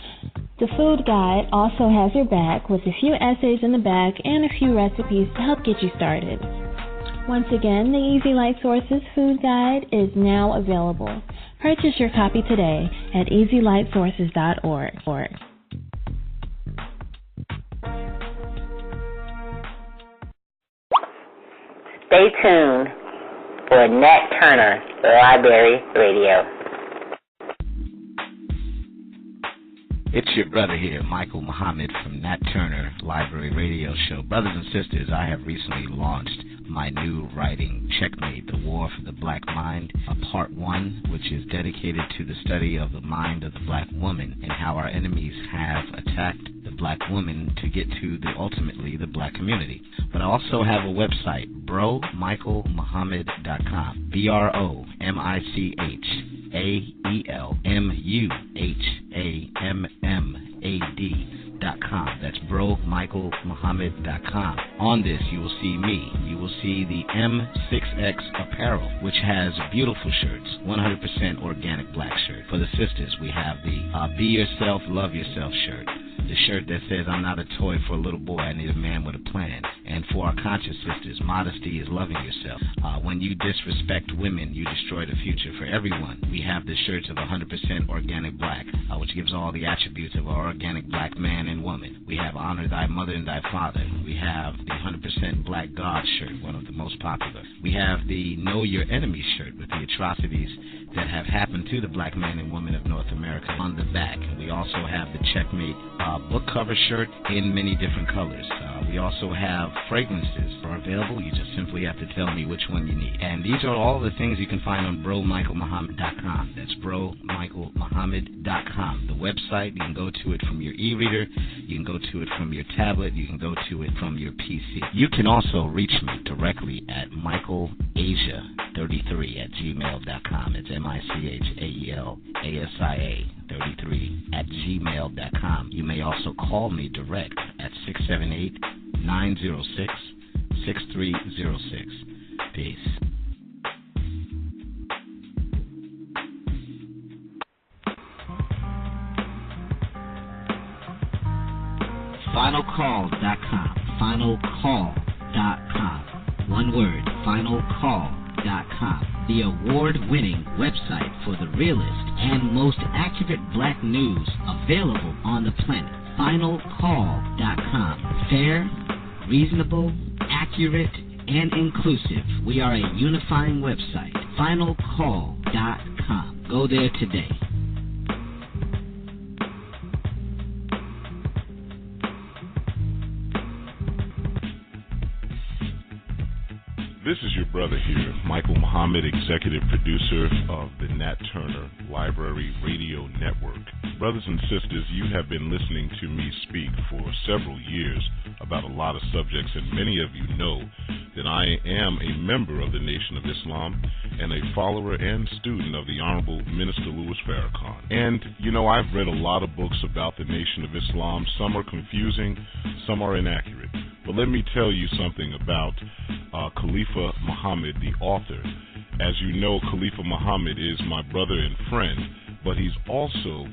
Speaker 7: the food guide also has your back with a few essays in the back and a few recipes to help get you started. Once again, the Easy Light Sources Food Guide is now available. Purchase your copy today at easylightsources.org.
Speaker 3: Stay tuned for Nat Turner Library Radio.
Speaker 8: It's your brother here, Michael Muhammad from Nat Turner Library Radio Show. Brothers and sisters, I have recently launched my new writing, Checkmate, the War for the Black Mind, Part 1, which is dedicated to the study of the mind of the black woman and how our enemies have attacked the black woman to get to ultimately the black community. But I also have a website, BroMichaelMuhammad.com, BroMichaelMuhammad.com. That's BroMichaelMuhammad.com. On this, you will see me. You will see the M6X apparel, which has beautiful shirts, 100% organic black shirt. For the sisters, we have the Be Yourself, Love Yourself shirt. The shirt that says, I'm not a toy for a little boy, I need a man with a plan. And for our conscious sisters, modesty is loving yourself. When you disrespect women, you destroy the future for everyone. We have the shirts of 100% organic black, which gives all the attributes of our organic black man and woman. We have Honor Thy Mother and Thy Father. We have the 100% Black God shirt, one of the most popular. We have the Know Your Enemy shirt with the atrocities that have happened to the black men and women of North America on the back. And we also have the Checkmate book cover shirt in many different colors. We also have fragrances are available. You just simply have to tell me which one you need. And these are all the things you can find on BroMichaelMuhammad.com. That's BroMichaelMuhammad.com. The website, you can go to it from your e-reader. You can go to it from your tablet. You can go to it from your PC. You can also reach me directly at michaelasia33@gmail.com. It's michaelasia33@gmail.com. You may also call me direct at 678-906-6306. Peace. FinalCall.com. FinalCall.com. One word, FinalCall.com. The award-winning website for the realest and most accurate black news available on the planet. FinalCall.com. Fair, reasonable, accurate, and inclusive. We are a unifying website. FinalCall.com. Go there today.
Speaker 6: This is your brother here, Michael Muhammad, executive producer of the Nat Turner Library Radio Network. Brothers and sisters, you have been listening to me speak for several years about a lot of subjects, and many of you know that I am a member of the Nation of Islam and a follower and student of the Honorable Minister Louis Farrakhan. And, you know, I've read a lot of books about the Nation of Islam. Some are confusing, some are inaccurate. But let me tell you something about Khalifa Muhammad, the author. As you know, Khalifa Muhammad is my brother and friend, but he's also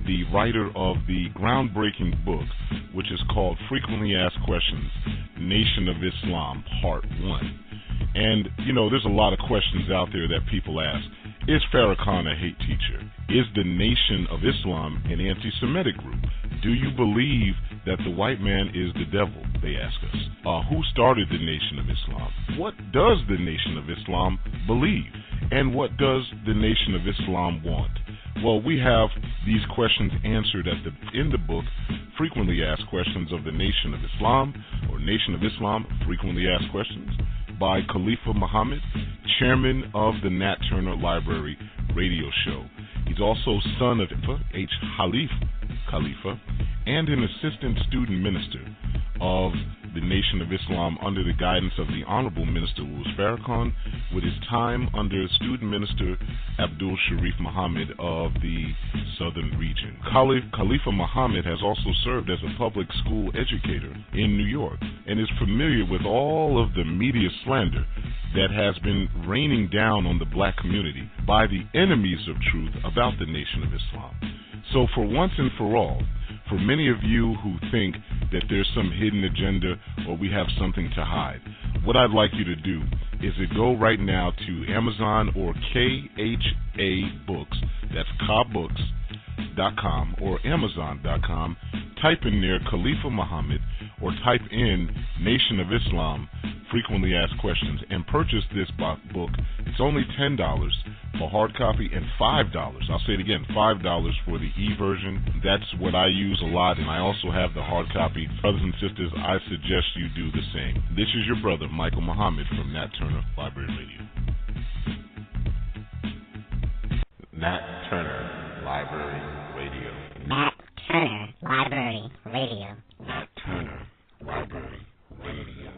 Speaker 6: the writer of the groundbreaking book, which is called Frequently Asked Questions, Nation of Islam, Part 1. And, there's a lot of questions out there that people ask. Is Farrakhan a hate teacher? Is the Nation of Islam an anti-Semitic group? Do you believe that the white man is the devil, they ask us. Who started the Nation of Islam? What does the Nation of Islam believe? And what does the Nation of Islam want? Well, we have these questions answered in the book, Frequently Asked Questions of the Nation of Islam, or Nation of Islam, Frequently Asked Questions, by Khalifa Muhammad, chairman of the Nat Turner Library radio show. He's also son of H. Khalifa, and an assistant student minister of the Nation of Islam under the guidance of the Honorable Minister Louis Farrakhan, with his time under student minister Abdul Haleem Muhammad of the Southern region. Khalifa Muhammad has also served as a public school educator in New York and is familiar with all of the media slander that has been raining down on the black community by the enemies of truth about the Nation of Islam. So for once and for all, for many of you who think that there's some hidden agenda or we have something to hide, what I'd like you to do is to go right now to Amazon or KHA Books, that's KHABooks.com or Amazon.com, type in there Khalifa Muhammad or type in Nation of Islam, Frequently Asked Questions, and purchase this book. It's only $10 for hard copy and $5. I'll say it again, $5 for the e-version. That's what I use a lot, and I also have the hard copy. Brothers and sisters, I suggest you do the same. This is your brother, Michael Muhammad, from Nat Turner Library Radio.
Speaker 2: Nat Turner Library Radio.
Speaker 3: Nat Turner Library Radio.
Speaker 2: Nat Turner Library Radio.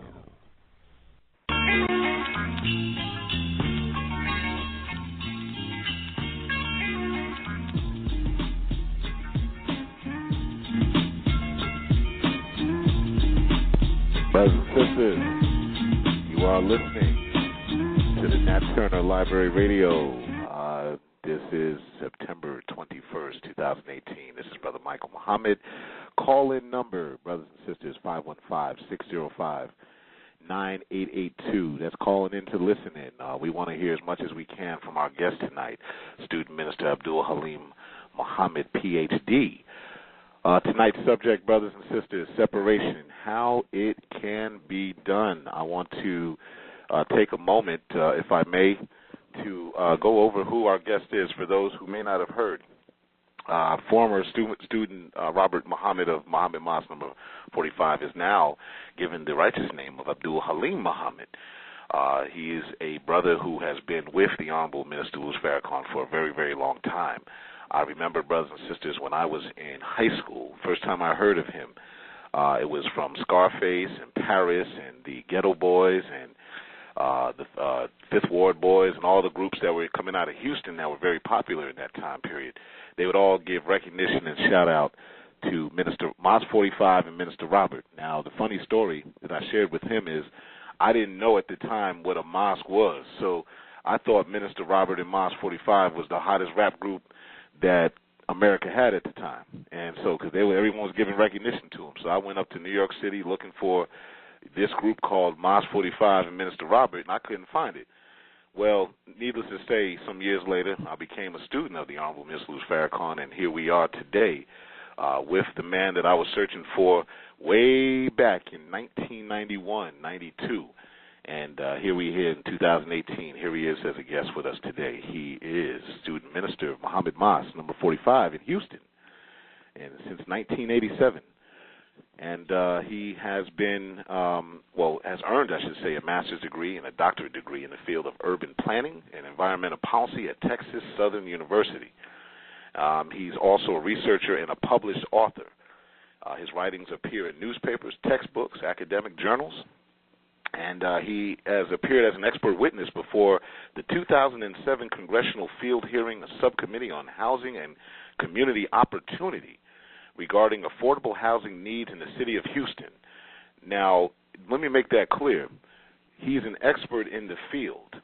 Speaker 2: Brothers and sisters, you are listening to the Nat Turner Library Radio. This is September 21st, 2018. This is Brother Michael Muhammad. Call-in number, brothers and sisters, 515-605-9882. That's calling in to listen in. We want to hear as much as we can from our guest tonight, Student Minister Abdul Haleem Muhammad, Ph.D. Tonight's subject, brothers and sisters, separation, how it can be done. I want to take a moment, if I may, to go over who our guest is for those who may not have heard. Former student Robert Muhammad of Muhammad Mosque number 45 is now given the righteous name of Abdul Haleem Muhammad. He is a brother who has been with the Honorable Minister Louis Farrakhan for a very, very long time. I remember, brothers and sisters, when I was in high school, first time I heard of him, it was from Scarface and Paris and the Ghetto Boys and the Fifth Ward Boys and all the groups that were coming out of Houston that were very popular in that time period. They would all give recognition and shout out to Minister Mosque 45 and Minister Robert. Now, the funny story that I shared with him is I didn't know at the time what a mosque was, so I thought Minister Robert and Mosque 45 was the hottest rap group that America had at the time. And so, because everyone was giving recognition to them. So I went up to New York City looking for this group called Mosque 45 and Minister Robert, and I couldn't find it. Well, needless to say, some years later, I became a student of the Honorable Minister Louis Farrakhan, and here we are today with the man that I was searching for way back in 1991, 92. And here we are in 2018. Here he is as a guest with us today. He is student minister of Muhammad Mosque, number 45 in Houston, and since 1987. And he has been, has earned, I should say, a master's degree and a doctorate degree in the field of urban planning and environmental policy at Texas Southern University. He's also a researcher and a published author. His writings appear in newspapers, textbooks, academic journals, and he has appeared as an expert witness before the 2007 Congressional Field Hearing Subcommittee on Housing and Community Opportunity regarding affordable housing needs in the city of Houston. Now, let me make that clear. He's an expert in the field,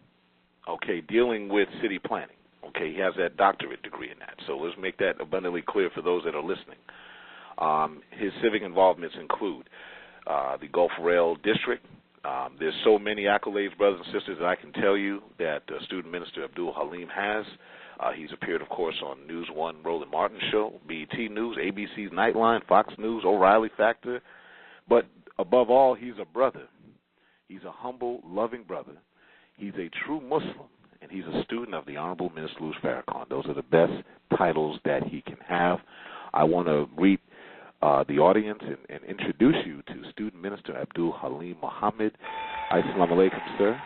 Speaker 2: dealing with city planning. He has that doctorate degree in that. So let's make that abundantly clear for those that are listening. His civic involvements include the Gulf Rail District. There's so many accolades, brothers and sisters, that I can tell you that Student Minister Abdul Haleem has. He's appeared, of course, on News 1, Roland Martin Show, BET News, ABC's Nightline, Fox News, O'Reilly Factor. But above all, he's a brother. He's a humble, loving brother. He's a true Muslim, and he's a student of the Honorable Minister Louis Farrakhan. Those are the best titles that he can have. I want to greet the audience and introduce you to Student Minister Abdul Haleem Muhammad. Assalamu alaikum, sir.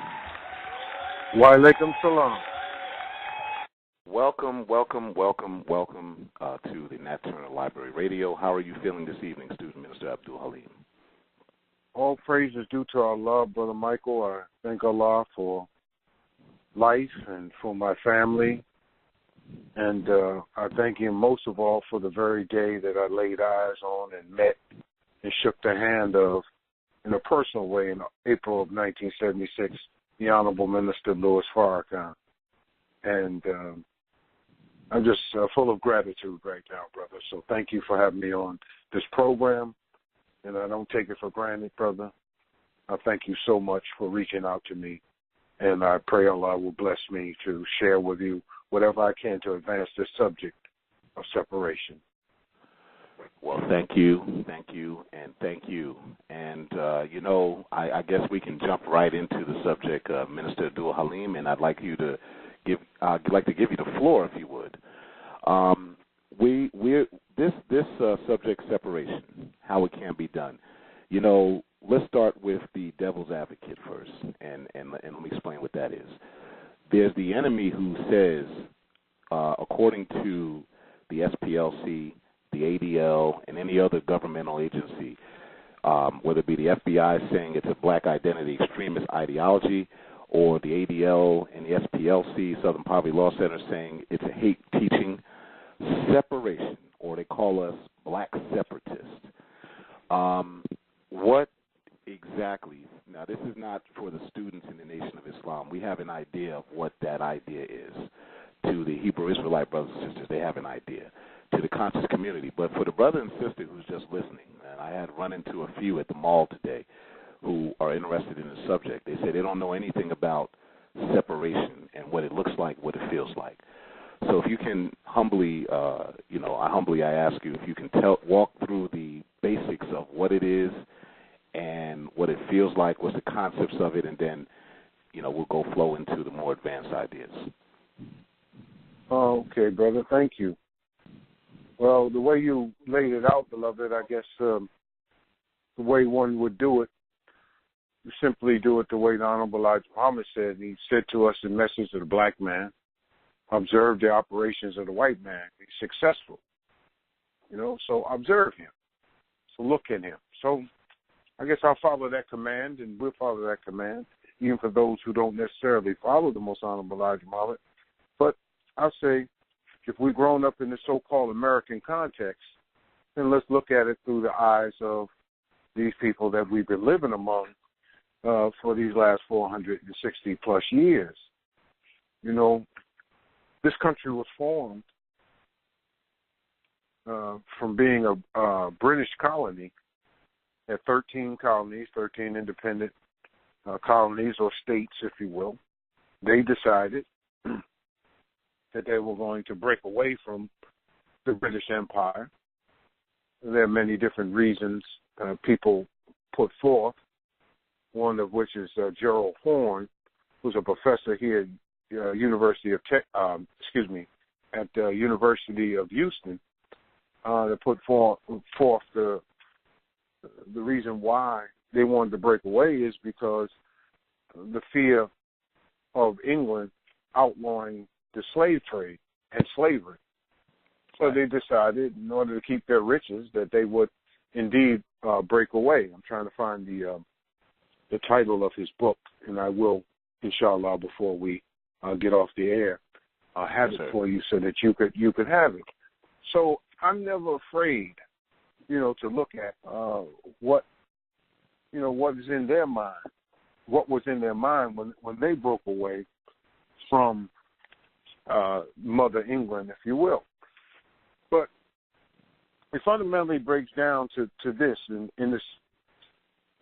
Speaker 9: Wa alaikum salam.
Speaker 2: Welcome to the Nat Turner Library Radio. How are you feeling this evening, Student Minister Abdul Haleem?
Speaker 9: All praise is due to Allah, Brother Michael. I thank Allah for life and for my family. And I thank him most of all for the very day that I laid eyes on and met and shook the hand of, in a personal way, in April of 1976, the Honorable Minister Louis Farrakhan. And I'm just full of gratitude right now, brother. So thank you for having me on this program. And I don't take it for granted, brother. I thank you so much for reaching out to me. And I pray Allah will bless me to share with you whatever I can to advance this subject of separation.
Speaker 2: Well, thank you. And, I guess we can jump right into the subject, Minister Abdul Haleem, and I'd like to give you the floor, if you would. This subject, separation, how it can be done. Let's start with the devil's advocate first, and let me explain what that is. There's the enemy who says, according to the SPLC, the ADL, and any other governmental agency, whether it be the FBI saying it's a black identity extremist ideology, or the ADL and the SPLC, Southern Poverty Law Center, saying it's a hate teaching, separation, or they call us black separatists. What exactly? Now, this is not for the students in the Nation of Islam. We have an idea of what that idea is. To the Hebrew Israelite brothers and sisters, they have an idea. To the conscious community. But for the brother and sister who's just listening, and I had run into a few at the mall today who are interested in the subject. They say they don't know anything about separation and what it looks like, what it feels like. So if you can humbly, I ask you if you can walk through the basics of what it is and what it feels like, what's the concepts of it, and then, we'll go flow into the more advanced ideas.
Speaker 9: Okay, brother. Thank you. Well, the way you laid it out, beloved, I guess the way one would do it, you simply do it the way the Honorable Elijah Muhammad said. He said to us in Message of the Black Man, observe the operations of the white man. He's successful. So observe him. So look at him. So I guess I'll follow that command, and we'll follow that command, even for those who don't necessarily follow the Most Honorable Elijah Muhammad. But I'll say, if we've grown up in the so-called American context, then let's look at it through the eyes of these people that we've been living among for these last 460-plus years. This country was formed from being a British colony, had 13 colonies, 13 independent colonies or states, if you will. They decided that they were going to break away from the British Empire. There are many different reasons people put forth, one of which is Gerald Horne, who's a professor here at University of Houston, that put forth the reason why they wanted to break away is because the fear of England outlawing the slave trade and slavery. So they decided, in order to keep their riches, that they would indeed break away. I'm trying to find the title of his book, and I will, inshallah, before we get off the air, have it for you so that you could have it. So I'm never afraid, to look at what is in their mind, what was in their mind when they broke away from Mother England, if you will. But it fundamentally breaks down to this, in this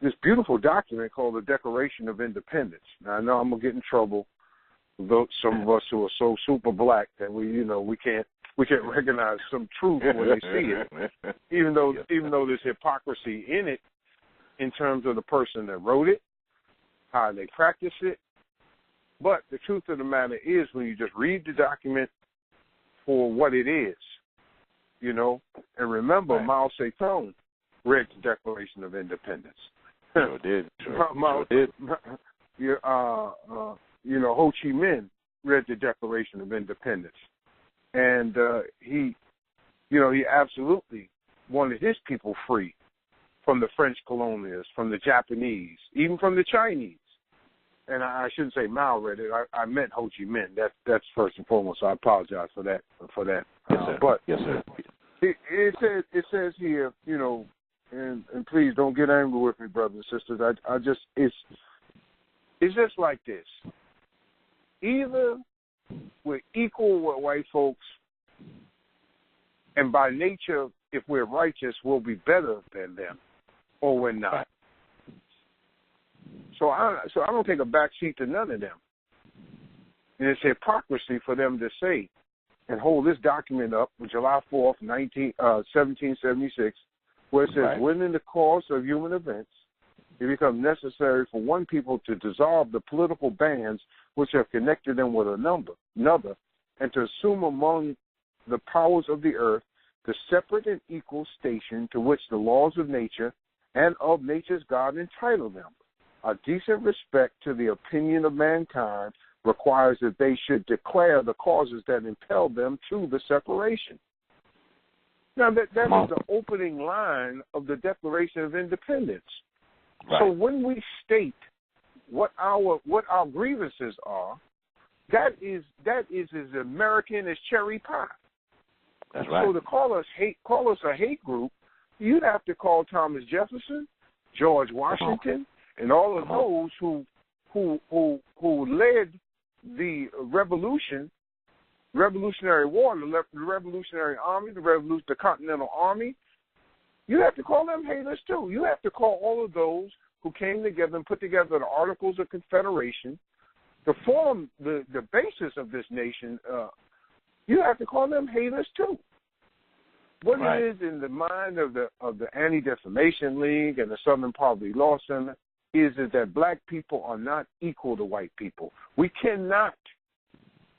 Speaker 9: this beautiful document called the Declaration of Independence. Now, I know I'm going to get in trouble with some of us who are so super black that we can't recognize some truth when they see it, even though there's hypocrisy in it in terms of the person that wrote it, how they practice it. But the truth of the matter is, when you just read the document for what it is, and remember, Mao Zedong read the Declaration of Independence.
Speaker 2: Sure did. Sure did.
Speaker 9: Ho Chi Minh read the Declaration of Independence, and he absolutely wanted his people free from the French colonialists, from the Japanese, even from the Chinese. And I shouldn't say Mao read it. I meant Ho Chi Minh. That's first and foremost. So I apologize for that.
Speaker 2: Yes, sir.
Speaker 9: But
Speaker 2: yes, sir.
Speaker 9: It says here, and please don't get angry with me, brothers and sisters. It's just like this. Either we're equal with white folks, and by nature, if we're righteous, we'll be better than them, or we're not. Right. So I don't take a back seat to none of them. And it's hypocrisy for them to say and hold this document up with July 4th, 1776, where it says, when in the course of human events, it becomes necessary for one people to dissolve the political bands which have connected them with another, and to assume among the powers of the earth the separate and equal station to which the laws of nature and of nature's God entitle them. A decent respect to the opinion of mankind requires that they should declare the causes that impel them to the separation. Now, that is the opening line of the Declaration of Independence. Right. So when we state what our grievances are, that is as American as cherry pie.
Speaker 2: That's right.
Speaker 9: So to call us a hate group, you'd have to call Thomas Jefferson, George Washington, and all of those who led the Revolutionary War, the Revolutionary Army, the Continental Army. You have to call them haters too. You have to call all of those who came together and put together the Articles of Confederation to form the basis of this nation. You have to call them haters too. What it is in the mind of the Anti-Defamation League and the Southern Poverty Law Center is that black people are not equal to white people. We cannot,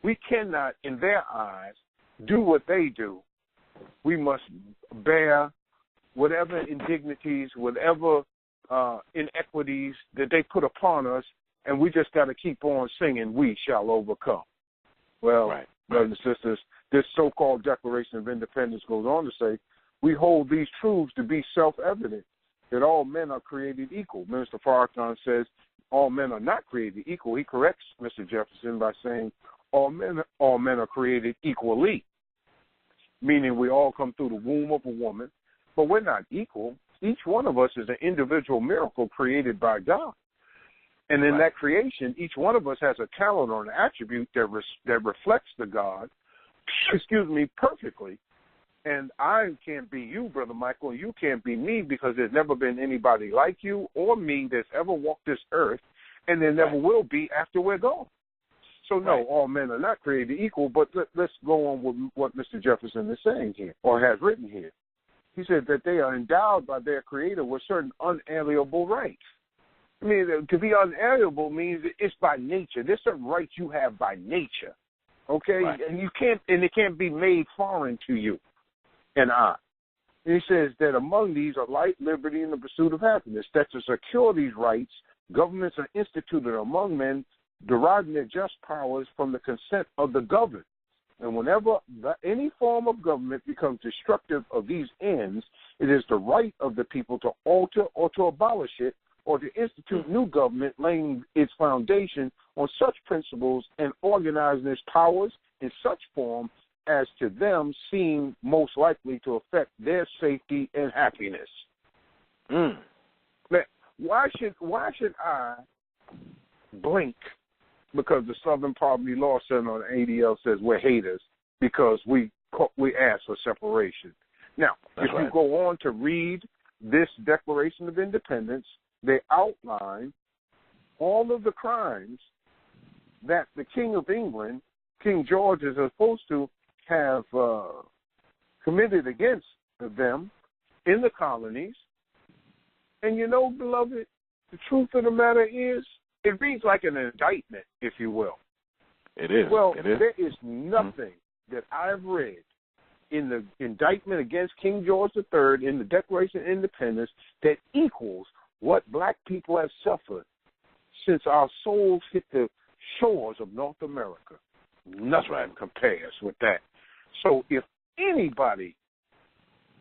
Speaker 9: in their eyes, do what they do. We must bear whatever indignities, whatever inequities that they put upon us, and we just got to keep on singing, "We shall overcome." Well, brothers and sisters, this so-called Declaration of Independence goes on to say, we hold these truths to be self-evident, that all men are created equal. Minister Farrakhan says all men are not created equal. He corrects Mr. Jefferson by saying all men are created equally, meaning we all come through the womb of a woman, but we're not equal. Each one of us is an individual miracle created by God. And in that creation, each one of us has a talent or an attribute that reflects the God, perfectly. And I can't be you, Brother Michael, and you can't be me, because there's never been anybody like you or me that's ever walked this earth, and there never will be after we're gone. So, no, all men are not created equal, but let's go on with what Mr. Jefferson is saying here, or has written here. He said that they are endowed by their Creator with certain unalienable rights. I mean, to be unalienable means it's by nature. There's certain rights you have by nature, okay? Right. And it can't be made foreign to you and I. And he says that among these are life, liberty, and the pursuit of happiness. That to secure these rights, governments are instituted among men, deriving their just powers from the consent of the governed. And whenever any form of government becomes destructive of these ends, it is the right of the people to alter or to abolish it, or to institute new government, laying its foundation on such principles and organizing its powers in such form as to them seem most likely to affect their safety and happiness. Why should I blink because the Southern Poverty Law Center on ADL says we're haters because we ask for separation? Now, if you go on to read this Declaration of Independence, they outline all of the crimes that the King of England, King George, is supposed to have committed against them in the colonies. And you know, beloved, the truth of the matter is, it reads like an indictment, if you will.
Speaker 2: It is.
Speaker 9: Well,
Speaker 2: it is.
Speaker 9: There is nothing that I've read in the indictment against King George III in the Declaration of Independence that equals what black people have suffered since our souls hit the shores of North America. Nothing compares with that. So if anybody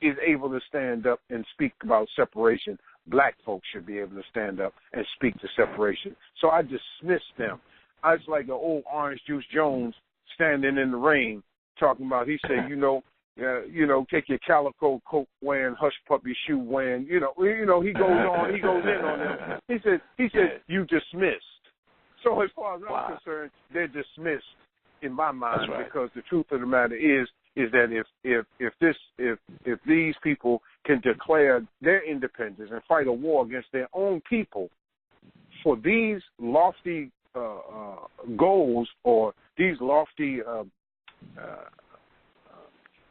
Speaker 9: is able to stand up and speak about separation, black folks should be able to stand up and speak to separation. So I dismiss them. I was like an old Orange Juice Jones standing in the rain talking about, he said, take your calico coat wearing, hush puppy shoe wearing, he goes in on them. He said, you dismissed. So as far as I'm concerned, they're dismissed in my mind, because the truth of the matter is that if these people can declare their independence and fight a war against their own people for these lofty goals or these lofty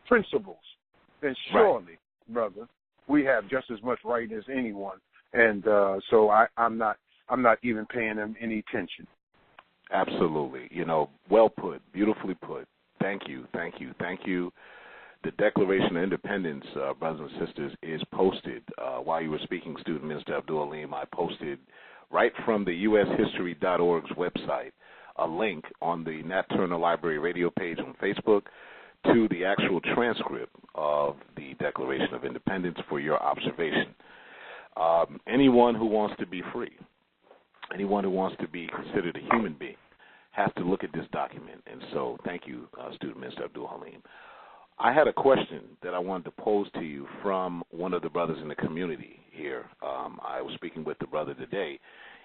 Speaker 9: principles, then surely, brother, we have just as much right as anyone. And so I'm not even paying them any attention.
Speaker 2: Absolutely. Well put, beautifully put. Thank you. The Declaration of Independence, brothers and sisters, is posted. While you were speaking, Student Minister Abdul Haleem, I posted right from the ushistory.org's website a link on the Nat Turner Library radio page on Facebook to the actual transcript of the Declaration of Independence for your observation. Anyone who wants to be free, anyone who wants to be considered a human being, has to look at this document. And so thank you, Student Minister Abdul Haleem. I had a question that I wanted to pose to you from one of the brothers in the community here. I was speaking with the brother today,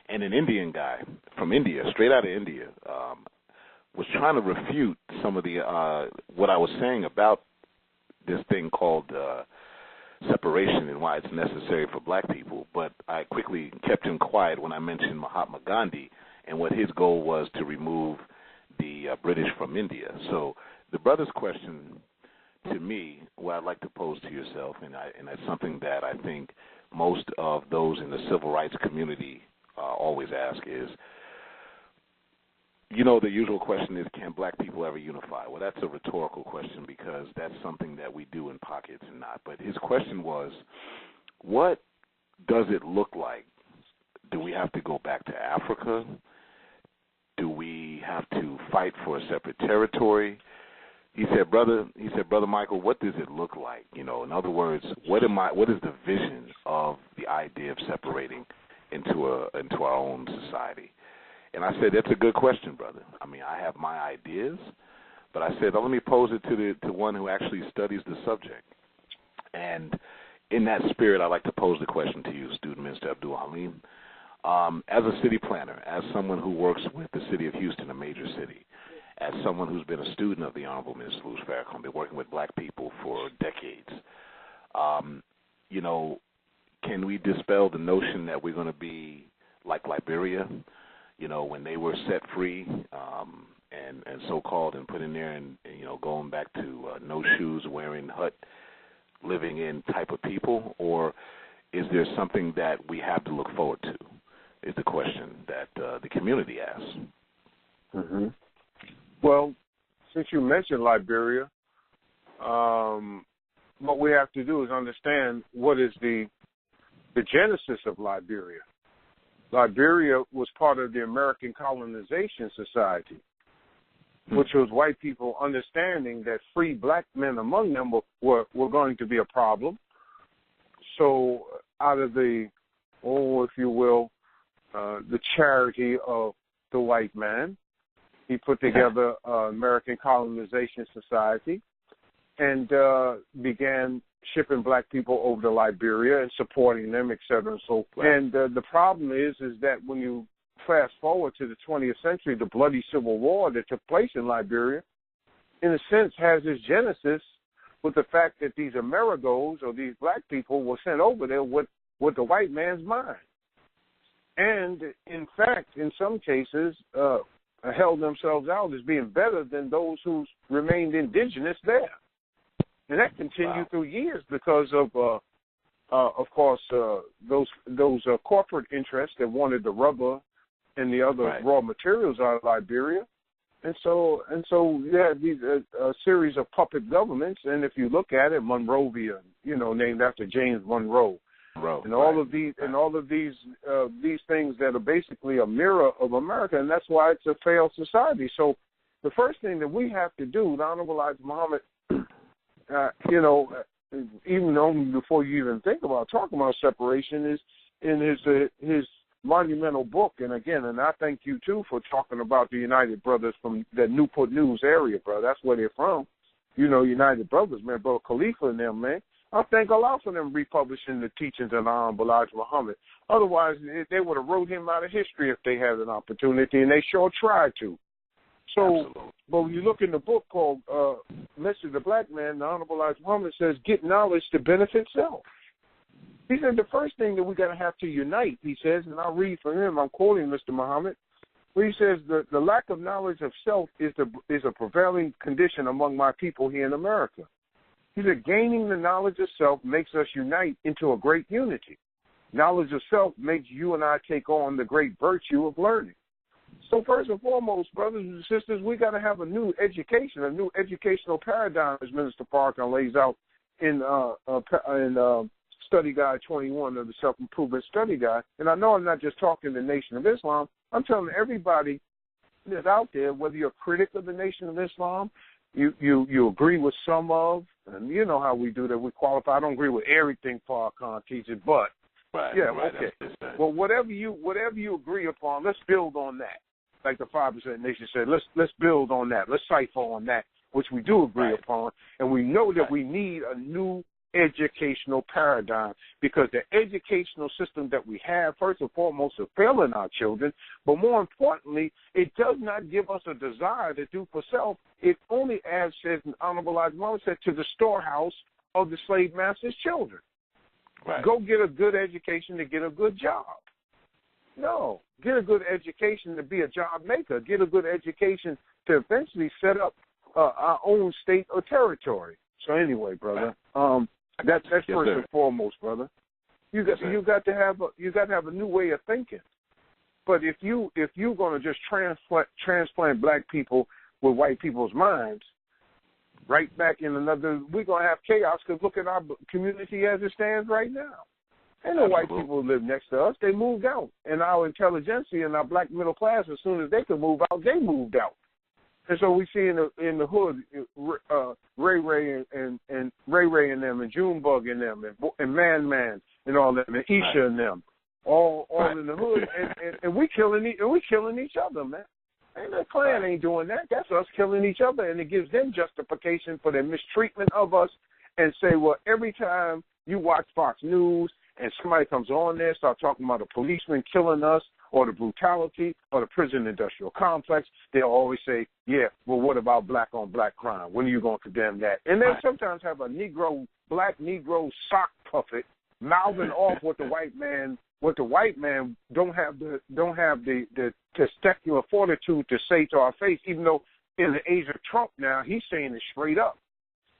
Speaker 2: and an Indian guy from India, straight out of India, was trying to refute some of the what I was saying about this thing called separation and why it's necessary for black people. But I quickly kept him quiet when I mentioned Mahatma Gandhi and what his goal was to remove the British from India. So the brother's question to me, what I'd like to pose to yourself, and that's something that I think most of those in the civil rights community always ask is, the usual question is, can black people ever unify? Well, that's a rhetorical question because that's something that we do in pockets and not. But his question was, what does it look like? Do we have to go back to Africa? Do we have to fight for a separate territory? He said, Brother Michael, what does it look like? In other words, what is the vision of the idea of separating into our own society? And I said, that's a good question, brother. I mean, I have my ideas, but I said, let me pose it to one who actually studies the subject. And in that spirit, I'd like to pose the question to you, Student Minister Abdul Haleem. As a city planner, as someone who works with the city of Houston, a major city, as someone who's been a student of the Honorable Minister Louis Farrakhan, been working with black people for decades, can we dispel the notion that we're going to be like Liberia, when they were set free and so-called and put in there and going back to no shoes, wearing hut, living in type of people? Or is there something that we have to look forward to, is the question that the community asks.
Speaker 9: Mm-hmm. Well, since you mentioned Liberia, what we have to do is understand what is the genesis of Liberia. Liberia was part of the American Colonization Society, which was white people understanding that free black men among them were going to be a problem. So out of the, if you will, the charity of the white man, he put together American Colonization Society and began shipping black people over to Liberia and supporting them, et cetera, and so forth. And the problem is that when you fast forward to the 20th century, the bloody civil war that took place in Liberia, in a sense, has its genesis with the fact that these Amerigos or these black people were sent over there with the white man's mind. and in fact, in some cases, held themselves out as being better than those who remained indigenous there. And that continued through years because of course, those corporate interests that wanted the rubber and the other raw materials out of Liberia. And so you had these a series of puppet governments, and if you look at it, Monrovia, named after James Monroe, and all of these things that are basically a mirror of America, and that's why it's a failed society. So the first thing that we have to do, the Honorable Elijah Muhammad, even though before you even think about talking about separation, is in his monumental book. And again, and I thank you too for talking about the United Brothers from the Newport News area, bro. That's where they're from. United Brothers, man, Brother Khalifa and them, man. I thank Allah for them republishing the teachings of the Honorable Elijah Muhammad. Otherwise, they would have wrote him out of history if they had an opportunity, and they sure tried to. So, but when you look in the book called Mr. the Black Man, the Honorable Elijah Muhammad says, get knowledge to benefit self. He said the first thing that we got to have to unite, he says, and I'll read from him, I'm quoting Mr. Muhammad, where he says the lack of knowledge of self is a prevailing condition among my people here in America. He said gaining the knowledge of self makes us unite into a great unity. Knowledge of self makes you and I take on the great virtue of learning. So first and foremost, brothers and sisters, we got to have a new education, a new educational paradigm, as Minister Farrakhan lays out in Study Guide 21 of the Self-Improvement Study Guide. And I know I'm not just talking to the Nation of Islam. I'm telling everybody that's out there, whether you're a critic of the Nation of Islam, you agree with some of, and you know how we do that. We qualify. I don't agree with everything Farrakhan teaches, but okay. Well, whatever you agree upon, let's build on that. Like the 5% Nation said, let's build on that. Let's cipher on that, which we do agree upon, and we know that we need a new educational paradigm because the educational system that we have, first and foremost, is failing our children, but more importantly, it does not give us a desire to do for self. It only adds, says Honorable Elijah Muhammad said, to the storehouse of the slave master's children. Go get a good education to get a good job. No, get a good education to be a job maker. Get a good education to eventually set up our own state or territory. So anyway, brother, that's first and foremost, brother. You got to have a new way of thinking. But if you're going to just transplant black people with white people's minds, right back in another, we're going to have chaos because look at our community as it stands right now. Ain't no white people who live next to us. They moved out. And our intelligentsia and our black middle class, as soon as they could move out, they moved out. And so we see in the hood, Ray Ray and them, and Junebug and them, and Man and all them, and Isha and them, all in the hood, and we killing each other, man. And the Klan ain't doing that. That's us killing each other, and it gives them justification for their mistreatment of us, and say, well, every time you watch Fox News and somebody comes on there, start talking about a policeman killing us, or the brutality, or the prison industrial complex, they'll always say, yeah, well, what about black-on-black crime? When are you going to condemn that? And they'll sometimes have a black Negro sock puppet mouthing off what the white man don't have the testicular fortitude to say to our face, even though in the age of Trump now, he's saying it straight up.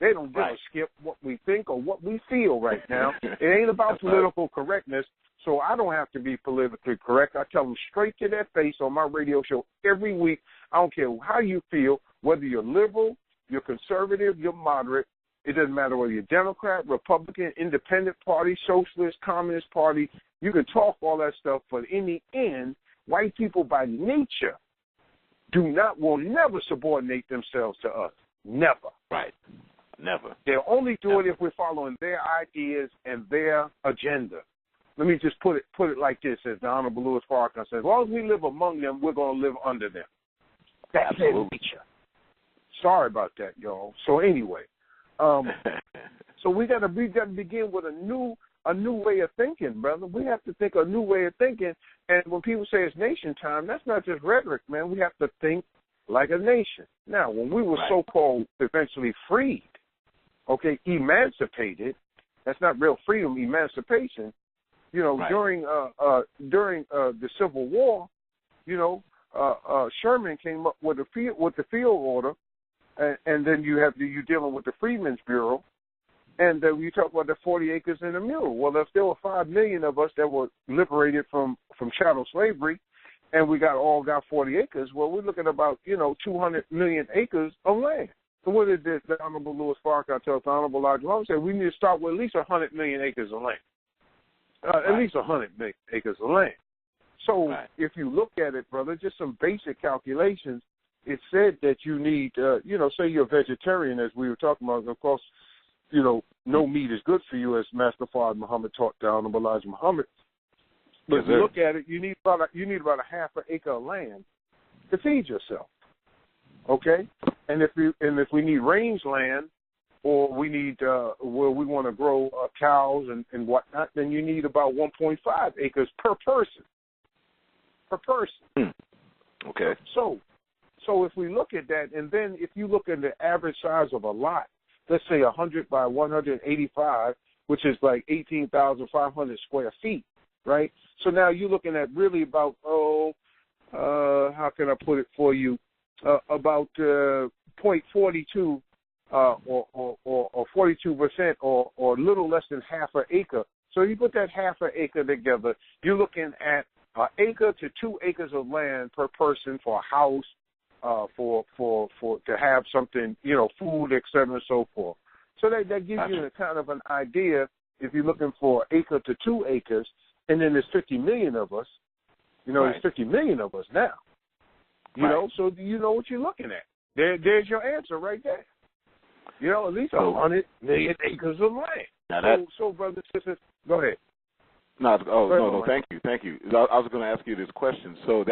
Speaker 9: They don't give a skip what we think or what we feel right now. It ain't about political correctness. So I don't have to be politically correct. I tell them straight to their face on my radio show every week. I don't care how you feel, whether you're liberal, you're conservative, you're moderate. It doesn't matter whether you're Democrat, Republican, Independent Party, Socialist, Communist Party. You can talk all that stuff, but in the end, white people by nature will never subordinate themselves to us. Never.
Speaker 2: Right. Never.
Speaker 9: They'll only do it if we're following their ideas and their agenda. Let me just put it like this, as the Honorable Louis Farrakhan says, as long as we live among them, we're going to live under them. That's their nature. Sorry about that, y'all. So anyway, so we got to begin with a new way of thinking, brother. We have to think a new way of thinking. And when people say it's nation time, that's not just rhetoric, man. We have to think like a nation. Now, when we were so-called eventually freed, emancipated, that's not real freedom, emancipation. You know,
Speaker 2: right.
Speaker 9: during the Civil War, you know, Sherman came up with the field order, and then you're dealing with the Freedmen's Bureau, and you talk about the 40 acres and a mule. Well, if there were 5 million of us that were liberated from chattel slavery, and we got 40 acres, well, we're looking at about 200 million acres of land. So what did the Honorable Louis Farrakhan tell the Honorable Elijah Muhammad? Said we need to start with at least 100 million acres of land. At least 100 million acres of land. So if you look at it, brother, just some basic calculations, it said that you need, say you're a vegetarian, as we were talking about. Of course, no meat is good for you, as Master Fard Muhammad taught the Honorable Elijah Muhammad. But if you look at it, you need about a half an acre of land to feed yourself. Okay, and if we need rangeland, or we need where we want to grow cows and whatnot, then you need about 1.5 acres per person.
Speaker 2: Okay.
Speaker 9: So if we look at that, and then if you look at the average size of a lot, let's say 100 by 185, which is like 18,500 square feet, right? So now you're looking at really about how can I put it for you? About 0.42 or 42% or a little less than half an acre. So you put that half an acre together, you're looking at an acre to 2 acres of land per person for a house, for to have something, food, et cetera, and so forth. So that gives you a kind of an idea if you're looking for acre to 2 acres, and then there's 50 million of us. There's 50 million of us now. So you know what you're looking at. There's your answer right there. At least 100 million acres of land. So brothers and sisters, go ahead.
Speaker 2: No, thank you. I was going to ask you this question. So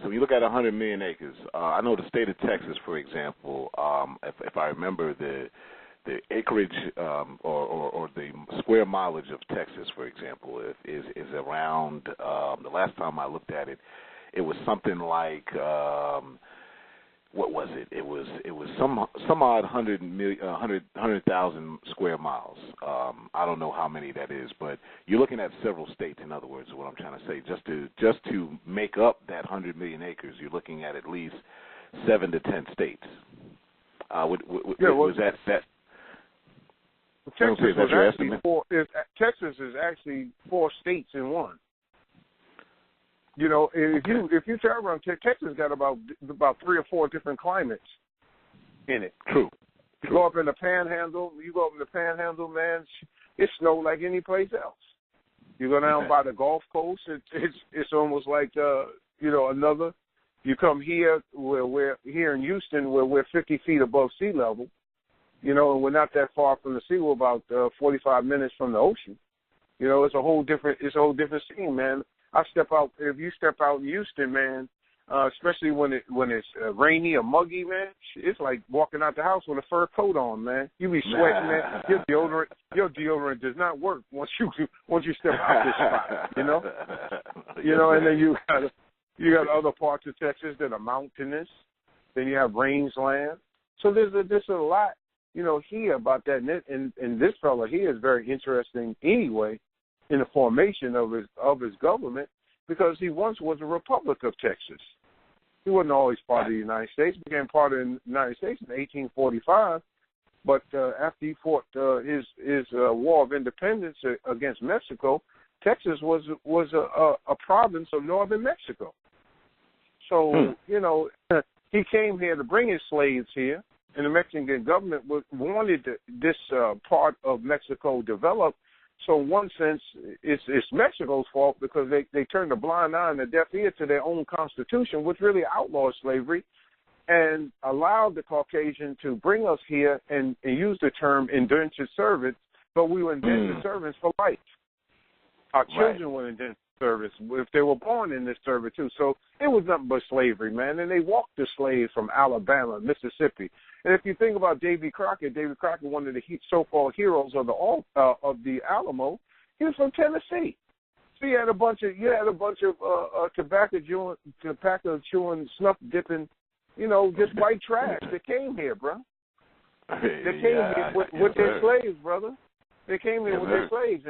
Speaker 2: so you look at 100 million acres. I know the state of Texas, for example, if I remember the acreage or the square mileage of Texas, for example, is around. The last time I looked at it, it was something like what was it? It was some odd 100,000 square miles. I don't know how many that is, but you're looking at several states. In other words, is what I'm trying to say. Just to make up that 100 million acres, you're looking at least 7 to 10 states. Was that?
Speaker 9: Texas is actually 4 states in one. If you travel around, Texas got about 3 or 4 different climates in it.
Speaker 2: True.
Speaker 9: You go up in the Panhandle, man, it snows like any place else. You go down by the Gulf Coast, it's almost like another. You come here, where we're here in Houston, where we're 50 feet above sea level, and we're not that far from the sea. We're about 45 minutes from the ocean. It's a whole different scene, man. If you step out in Houston, man, especially when it's rainy or muggy, man, it's like walking out the house with a fur coat on, man. You be sweating, man. Your deodorant does not work once you step out this spot, And then you got other parts of Texas that are mountainous. Then you have rangeland. So there's a lot, here about that. And this fella here is very interesting anyway, in the formation of his government, because he once was a Republic of Texas. He wasn't always part of the United States. He became part of the United States in 1845, but after he fought his War of Independence against Mexico, Texas was a province of northern Mexico. So he came here to bring his slaves here, and the Mexican government wanted this part of Mexico developed. So in one sense, it's Mexico's fault, because they turned a blind eye and a deaf ear to their own constitution, which really outlawed slavery and allowed the Caucasian to bring us here and use the term indentured servants, but we were indentured servants for life. Our children were indentured servants if they were born in this servitude. So it was nothing but slavery, man. And they walked the slaves from Alabama, Mississippi. And if you think about Davy Crockett, one of the so-called heroes of the Alamo, he was from Tennessee. So you had a bunch of tobacco chewing, snuff dipping, just white trash that came here, bro. They came here with their slaves, brother. They came in with their slaves.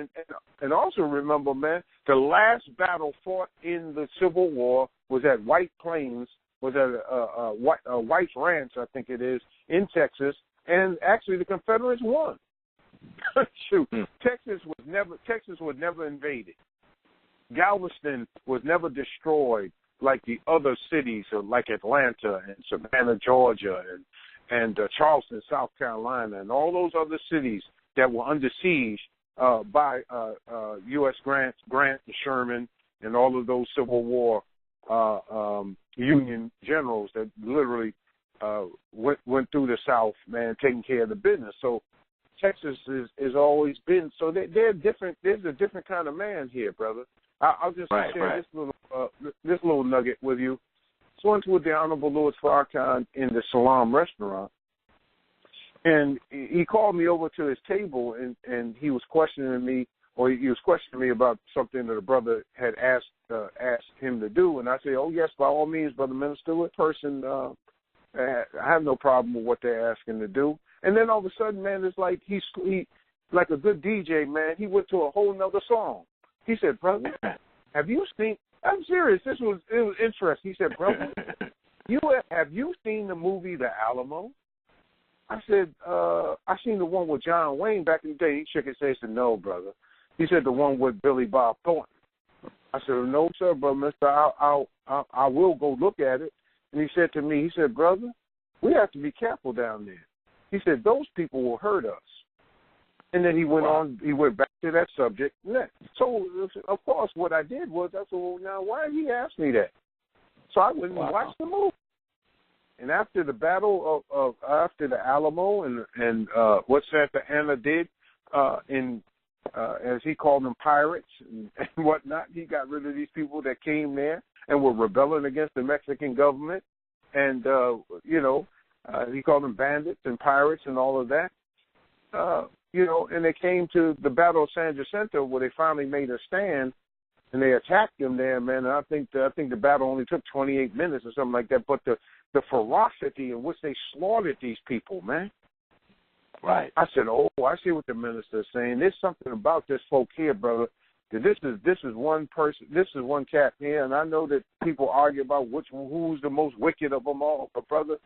Speaker 9: And also remember, man, the last battle fought in the Civil War was at White Plains, was at White's Ranch, I think it is, in Texas. And actually the Confederates won. Shoot, Texas was never invaded. Galveston was never destroyed like the other cities, like Atlanta and Savannah, Georgia, and Charleston, South Carolina, and all those other cities that were under siege by U.S. Grant and Sherman, and all of those Civil War Union generals that literally went through the South, man, taking care of the business. So Texas is always been, so they're different. There's a different kind of man here, brother. I'll just share this little nugget with you. So I went with the Honorable Louis Farrakhan in the Salam restaurant, and he called me over to his table, and he was questioning me, about something that a brother had asked him to do, and I said, "Oh yes, by all means, brother minister, with person, I have no problem with what they're asking to do." And then all of a sudden, man, it's like he like a good DJ, man. He went to a whole nother song. He said, "Brother, have you seen?" I'm serious. It was interesting. He said, "Brother, have you seen the movie The Alamo?" I said, "I seen the one with John Wayne back in the day." He shook his head and said, "No, brother." He said, "The one with Billy Bob Thornton." I said, "No, sir, but mister, I will go look at it." And he said to me, he said, "Brother, we have to be careful down there." He said, "Those people will hurt us." And then he went on, he went back to that subject. So, of course, what I did was, I said, "Well, now, why did he ask me that?" So I went and watched the movie. And after the battle after the Alamo and what Santa Anna did as he called them pirates and whatnot, he got rid of these people that came there and were rebelling against the Mexican government. And, he called them bandits and pirates and all of that. And they came to the Battle of San Jacinto where they finally made a stand, and they attacked them there, man. And I think the battle only took 28 minutes or something like that. But the ferocity in which they slaughtered these people, man.
Speaker 2: Right.
Speaker 9: I said, "Oh, I see what the minister is saying. There's something about this folk here, brother. This is one person. This is one cat here, and I know that people argue about who's the most wicked of them all. But brother,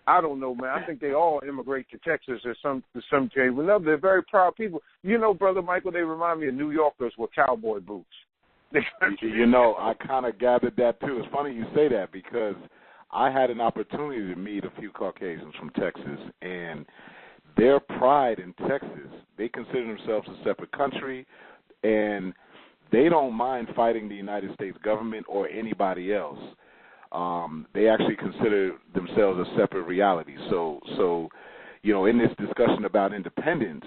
Speaker 9: I don't know, man. I think they all immigrate to Texas or some case. Well, they're very proud people. Brother Michael, they remind me of New Yorkers with cowboy boots.
Speaker 2: I kind of gathered that, too. It's funny you say that because I had an opportunity to meet a few Caucasians from Texas, and their pride in Texas, they consider themselves a separate country, and they don't mind fighting the United States government or anybody else. They actually consider themselves a separate reality. So in this discussion about independence,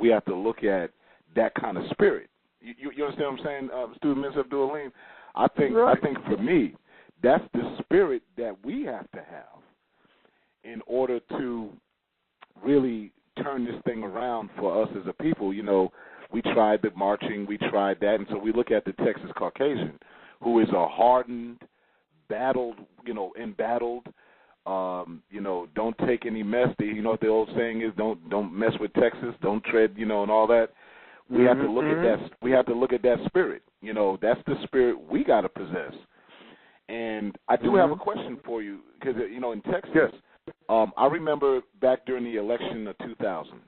Speaker 2: we have to look at that kind of spirit. You understand what I'm saying, student Mr. Abdul Haleem? I think for me, that's the spirit that we have to have in order to really turn this thing around for us as a people. We tried the marching, we tried that, and so we look at the Texas Caucasian, who is a hardened, embattled, don't take any mess. What the old saying is, don't mess with Texas, don't tread, and all that. We have to look at that. We have to look at that spirit. That's the spirit we got to possess. And I do have a question for you because in Texas, I remember back during the election of 2000,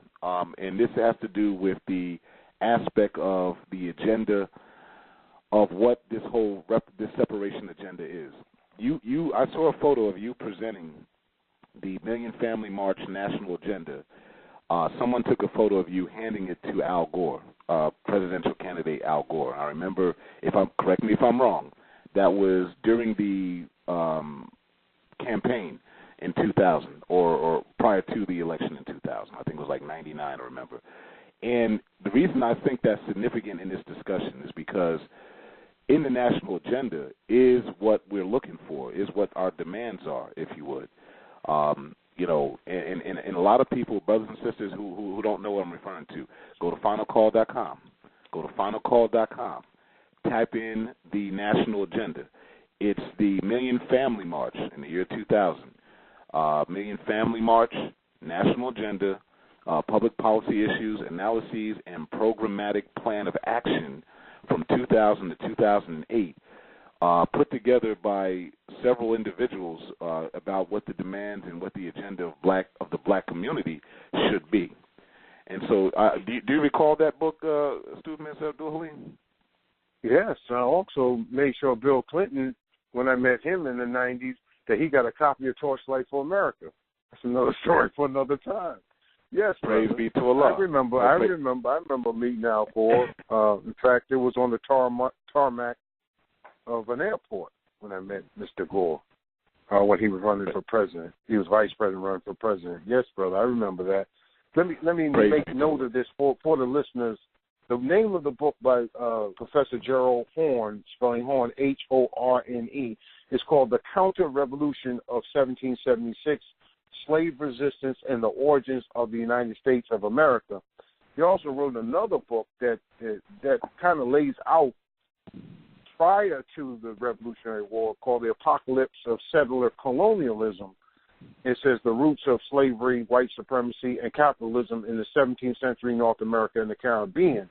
Speaker 2: and this has to do with the aspect of the agenda of what this whole this separation agenda is. I saw a photo of you presenting the Million Family March national agenda. Someone took a photo of you handing it to Al Gore, presidential candidate Al Gore. I remember, correct me if I'm wrong, that was during the campaign in 2000 or prior to the election in 2000. I think it was like 99, I remember. And the reason I think that's significant in this discussion is because in the national agenda is what we're looking for, is what our demands are, if you would. And a lot of people, brothers and sisters who don't know what I'm referring to, go to finalcall.com. Go to finalcall.com. Type in the national agenda. It's the Million Family March in the year 2000. Million Family March, national agenda. Public Policy Issues, Analyses, and Programmatic Plan of Action from 2000 to 2008, put together by several individuals about what the demands and what the agenda of the black community should be. And so, do you recall that book, student Mr. Abdul Haleem?
Speaker 9: Yes, I also made sure Bill Clinton, when I met him in the 90s, that he got a copy of Torchlight for America. That's another story for another time. Yes,
Speaker 2: praise
Speaker 9: brother.
Speaker 2: be to Allah.
Speaker 9: I remember meeting Al Gore. In fact, it was on the tarmac of an airport when I met Mr. Gore when he was running for president. He was vice president running for president. Yes, brother, I remember that. Let me make note of this for the listeners. The name of the book by Professor Gerald Horne, spelling Horne, Horne, is called The Counter-Revolution of 1776, Slave Resistance and the Origins of the United States of America. He also wrote another book that kind of lays out prior to the Revolutionary War called The Apocalypse of Settler Colonialism. It says the roots of slavery, white supremacy, and capitalism in the 17th century North America and the Caribbean.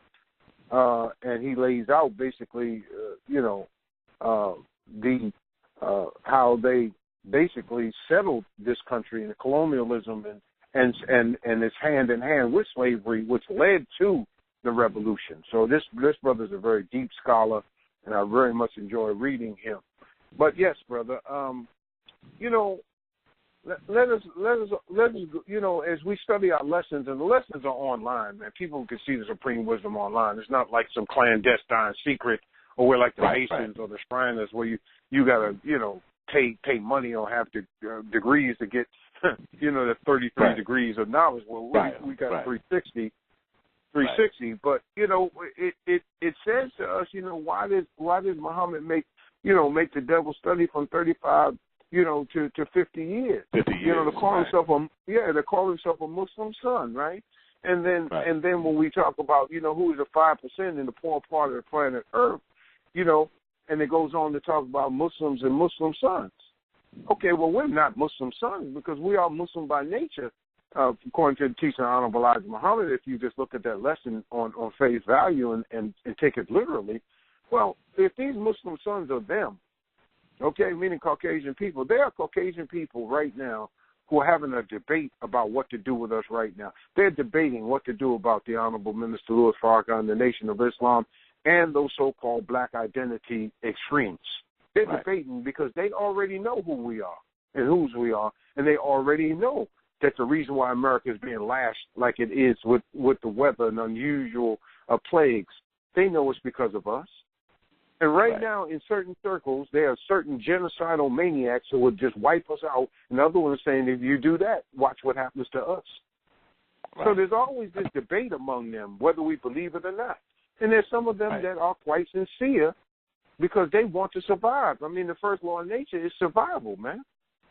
Speaker 9: And he lays out basically, how they basically settled this country in colonialism and it's hand in hand with slavery, which led to the revolution. So this brother's a very deep scholar, and I very much enjoy reading him. But yes, brother, let us, as we study our lessons, and the lessons are online, man. People can see the Supreme Wisdom online. It's not like some clandestine secret, or we're like the Masons or the Shriners, where you gotta, pay money or have degrees to get, the 33 degrees of knowledge. Well, we got 360. But it says to us, why did Muhammad make the devil study from 35 to 50 years. 50 years. They call himself a Muslim son, right? And then when we talk about, who is the 5% in the poor part of the planet Earth, and it goes on to talk about Muslims and Muslim sons. Okay, well, we're not Muslim sons because we are Muslim by nature, according to the teaching of Honorable Elijah Muhammad. If you just look at that lesson on face value and take it literally, well, if these Muslim sons are them, okay, meaning Caucasian people. There are Caucasian people right now who are having a debate about what to do with us right now. They're debating what to do about the Honorable Minister Louis Farrakhan, the Nation of Islam, and those so-called black identity extremes. They're debating because they already know who we are and whose we are, and they already know that the reason why America is being lashed like it is with the weather and unusual plagues, they know it's because of us. And right now, in certain circles, there are certain genocidal maniacs who would just wipe us out. And other ones saying, if you do that, watch what happens to us. So there's always this debate among them, whether we believe it or not. And there's some of them that are quite sincere because they want to survive. I mean, the first law of nature is survival, man.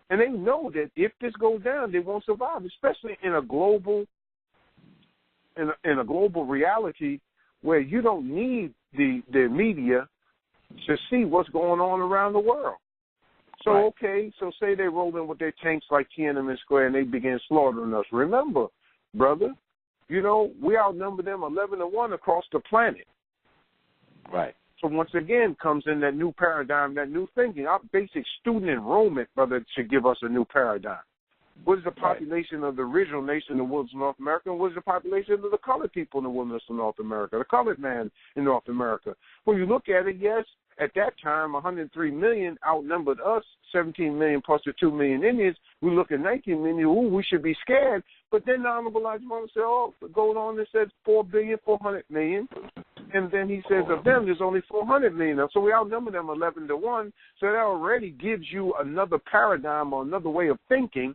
Speaker 9: And they know that if this goes down, they won't survive, especially in a global reality where you don't need the media to see what's going on around the world. So, so say they roll in with their tanks like Tiananmen Square and they begin slaughtering us. Remember, brother, we outnumber them 11-1 across the planet. Right. So once again comes in that new paradigm, that new thinking. Our basic student enrollment, brother, should give us a new paradigm. What is the population of the original nation in the wilderness of North America, and what is the population of the colored people in the wilderness of North America, the colored man in North America? When you look at it, yes, at that time, 103 million outnumbered us, 17 million plus the 2 million Indians. We look at 19 million, we should be scared. But then the Honorable Elijah Muhammad said, going on and says 400 million. And then he says of them, there's only 400 million. So we outnumber them 11-1. So that already gives you another paradigm or another way of thinking.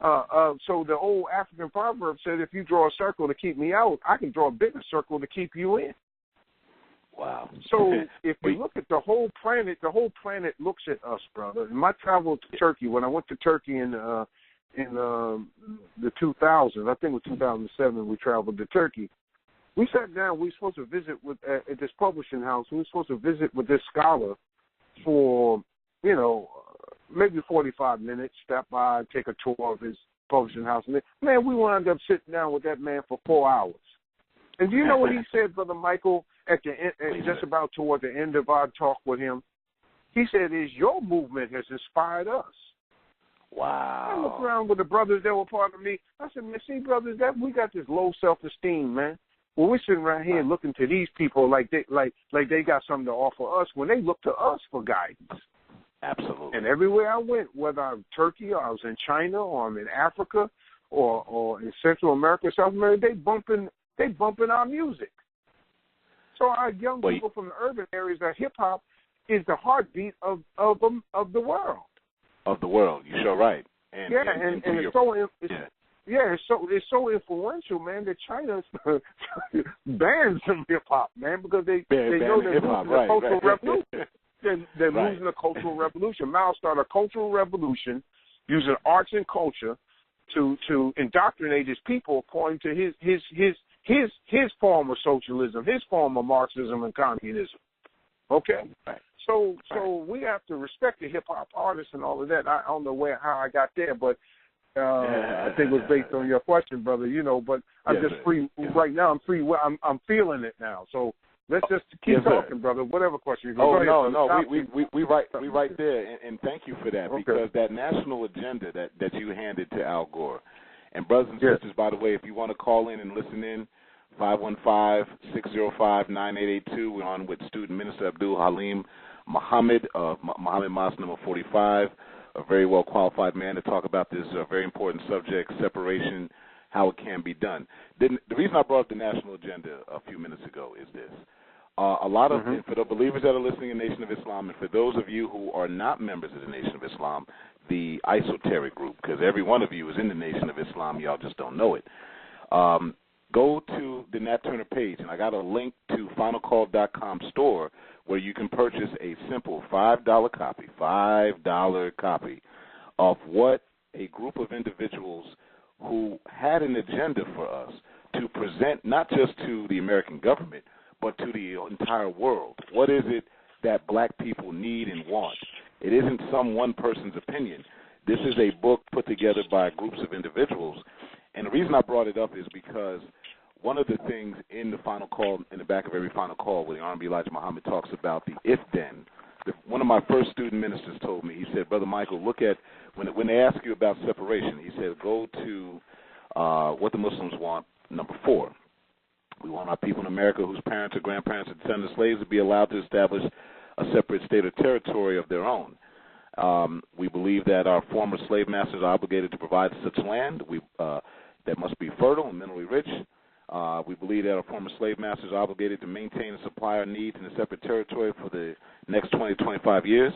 Speaker 9: So the old African proverb said, if you draw a circle to keep me out, I can draw a bigger circle to keep you in. Wow. So if you look at the whole planet looks at us, brother. In my travel to Turkey, when I went to Turkey in the 2000s, I think it was 2007, we traveled to Turkey. We sat down. We were supposed to visit at this publishing house. We were supposed to visit with this scholar for, maybe 45 minutes, stop by, take a tour of his publishing house. Man, we wound up sitting down with that man for 4 hours. And do you know what he said, Brother Michael, at the end, just about toward the end of our talk with him? He said, your movement has inspired us.
Speaker 2: Wow.
Speaker 9: I looked around with the brothers that were part of me. I said, man, see, brothers, that we got this low self-esteem, man. Well, we're sitting around here looking to these people like they got something to offer us when they look to us for guidance.
Speaker 2: Absolutely.
Speaker 9: And everywhere I went, whether I'm in Turkey or I was in China or I'm in Africa or in Central America, South America, they bumping our music. So our young people from the urban areas, that hip hop is the heartbeat of the world.
Speaker 2: Of the world, you're sure right. And it's so influential, man, that China bans some hip hop, man, because they know they're losing the cultural revolution. They're losing the cultural revolution. Mao started a cultural revolution using arts and culture to indoctrinate his people according to his form of socialism, his form of Marxism and communism. Okay? Right.
Speaker 9: So we have to respect the hip hop artists and all of that. I don't know how I got there, but I think it was based on your question, brother. But I'm just free right now. I'm free. I'm feeling it now. So let's just keep talking, brother. Whatever question you go.
Speaker 2: No. We right there, and thank you for that because that national agenda that you handed to Al Gore, and brothers and sisters, by the way, if you want to call in and listen in. 515-605-9882. We're on with student minister Abdul Haleem Muhammad, Muhammad Mas number 45, a very well-qualified man to talk about this very important subject, separation, how it can be done. The reason I brought up the national agenda a few minutes ago is this. A lot of, for the believers that are listening in Nation of Islam, and for those of you who are not members of the Nation of Islam, the esoteric group, because every one of you is in the Nation of Islam, y'all just don't know it. Go to the Nat Turner page, and I got a link to finalcall.com store where you can purchase a simple $5 copy of what a group of individuals who had an agenda for us to present not just to the American government, but to the entire world. What is it that black people need and want? It isn't some one person's opinion. This is a book put together by groups of individuals. And the reason I brought it up is because one of the things in the final call, in the back of every final call, where the Honorable Elijah Muhammad talks about the if-then, one of my first student ministers told me, he said, Brother Michael, look at, when they ask you about separation, he said, go to what the Muslims want, number 4. We want our people in America whose parents or grandparents or descendants of slaves to be allowed to establish a separate state or territory of their own. We believe that our former slave masters are obligated to provide such land that must be fertile and minerally rich. We believe that our former slave masters are obligated to maintain and supply our needs in a separate territory for the next 20 to 25 years.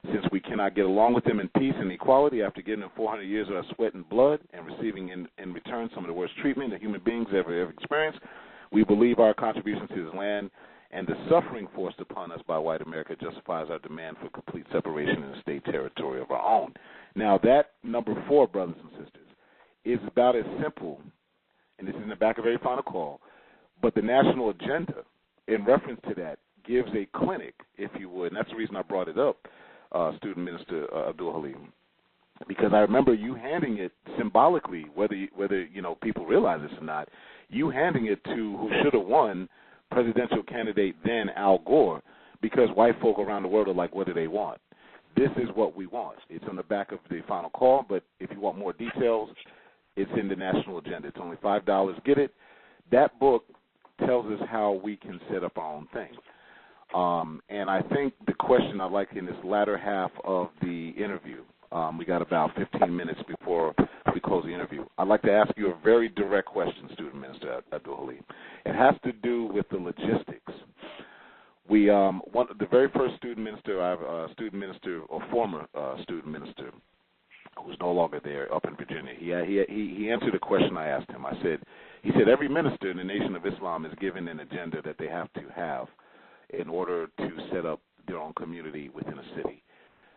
Speaker 2: Since we cannot get along with them in peace and equality after giving them 400 years of our sweat and blood and receiving in return some of the worst treatment that human beings ever experienced, we believe our contributions to this land and the suffering forced upon us by white America justifies our demand for complete separation in the state territory of our own. Now, that number 4, brothers and sisters, is about as simple, and this is in the back of every final call, but the national agenda, in reference to that, gives a clinic, if you would, and that's the reason I brought it up, student minister Abdul Haleem, because I remember you handing it symbolically, whether people realize this or not, you handing it to who should have won, presidential candidate then Al Gore, because white folk around the world are like, what do they want? This is what we want. It's on the back of the final call, but if you want more details, it's in the national agenda. It's only $5. Get it. That book tells us how we can set up our own thing. And I think the question I'd like in this latter half of the interview, we got about 15 minutes before we close the interview. I'd like to ask you a very direct question, Student Minister Abdul Haleem. It has to do with the logistics. The very first student minister, I have a student minister or former student minister who's no longer there up in Virginia. He answered a question I asked him. He said every minister in the Nation of Islam is given an agenda that they have to have in order to set up their own community within a city.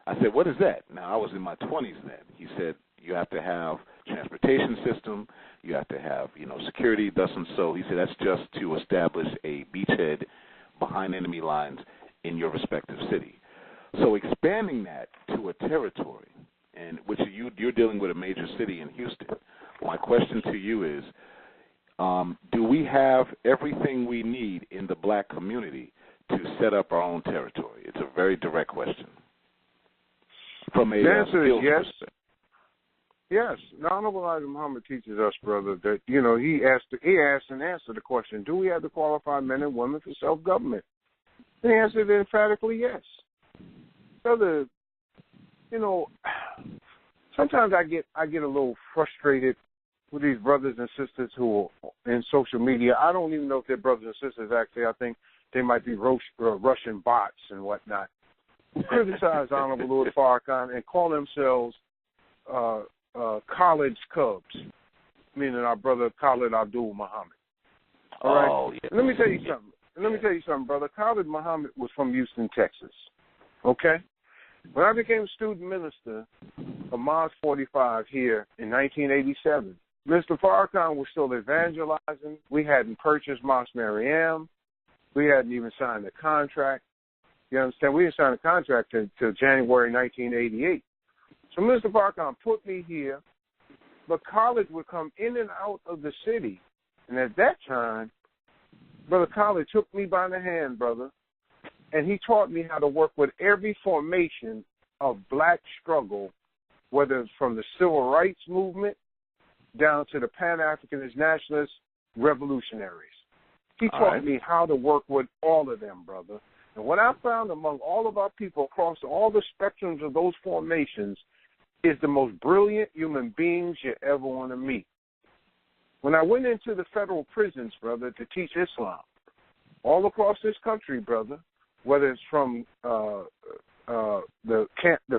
Speaker 2: I said, what is that? Now, I was in my 20s then. He said, you have to have transportation system, you have to have, security, thus and so. He said, that's just to establish a beachhead behind enemy lines in your respective city. So expanding that to a territory, and which you're dealing with a major city in Houston. My question to you is, do we have everything we need in the black community to set up our own territory? It's a very direct question. From a
Speaker 9: the answer is yes.
Speaker 2: Perspective.
Speaker 9: Yes, the Honorable Elijah Muhammad teaches us, brother, that he asked and answered the question: do we have the qualified men and women for self-government? The answer is emphatically yes, brother. Sometimes I get a little frustrated with these brothers and sisters who are in social media. I don't even know if they're brothers and sisters. Actually, I think they might be Russian bots and whatnot, who criticize Honorable Louis Farrakhan and call themselves college Cubs, meaning our brother Khalid Abdul Muhammad. All right.
Speaker 2: Oh, yeah.
Speaker 9: Let me tell you something. Brother. Khalid Muhammad was from Houston, Texas. Okay. When I became student minister of Mosque 45 here in 1987, Mr. Farrakhan was still evangelizing. We hadn't purchased Mosque Mariam. We hadn't even signed a contract. You understand? We didn't sign a contract until January 1988. So Mr. Farrakhan put me here, but Khalid would come in and out of the city. And at that time, Brother Khalid took me by the hand, brother, and he taught me how to work with every formation of black struggle, whether it's from the civil rights movement down to the Pan-Africanist nationalist revolutionaries. He taught me how to work with all of them, brother. And what I found among all of our people across all the spectrums of those formations is the most brilliant human beings you ever want to meet. When I went into the federal prisons, brother, to teach Islam, all across this country, brother, whether it's from the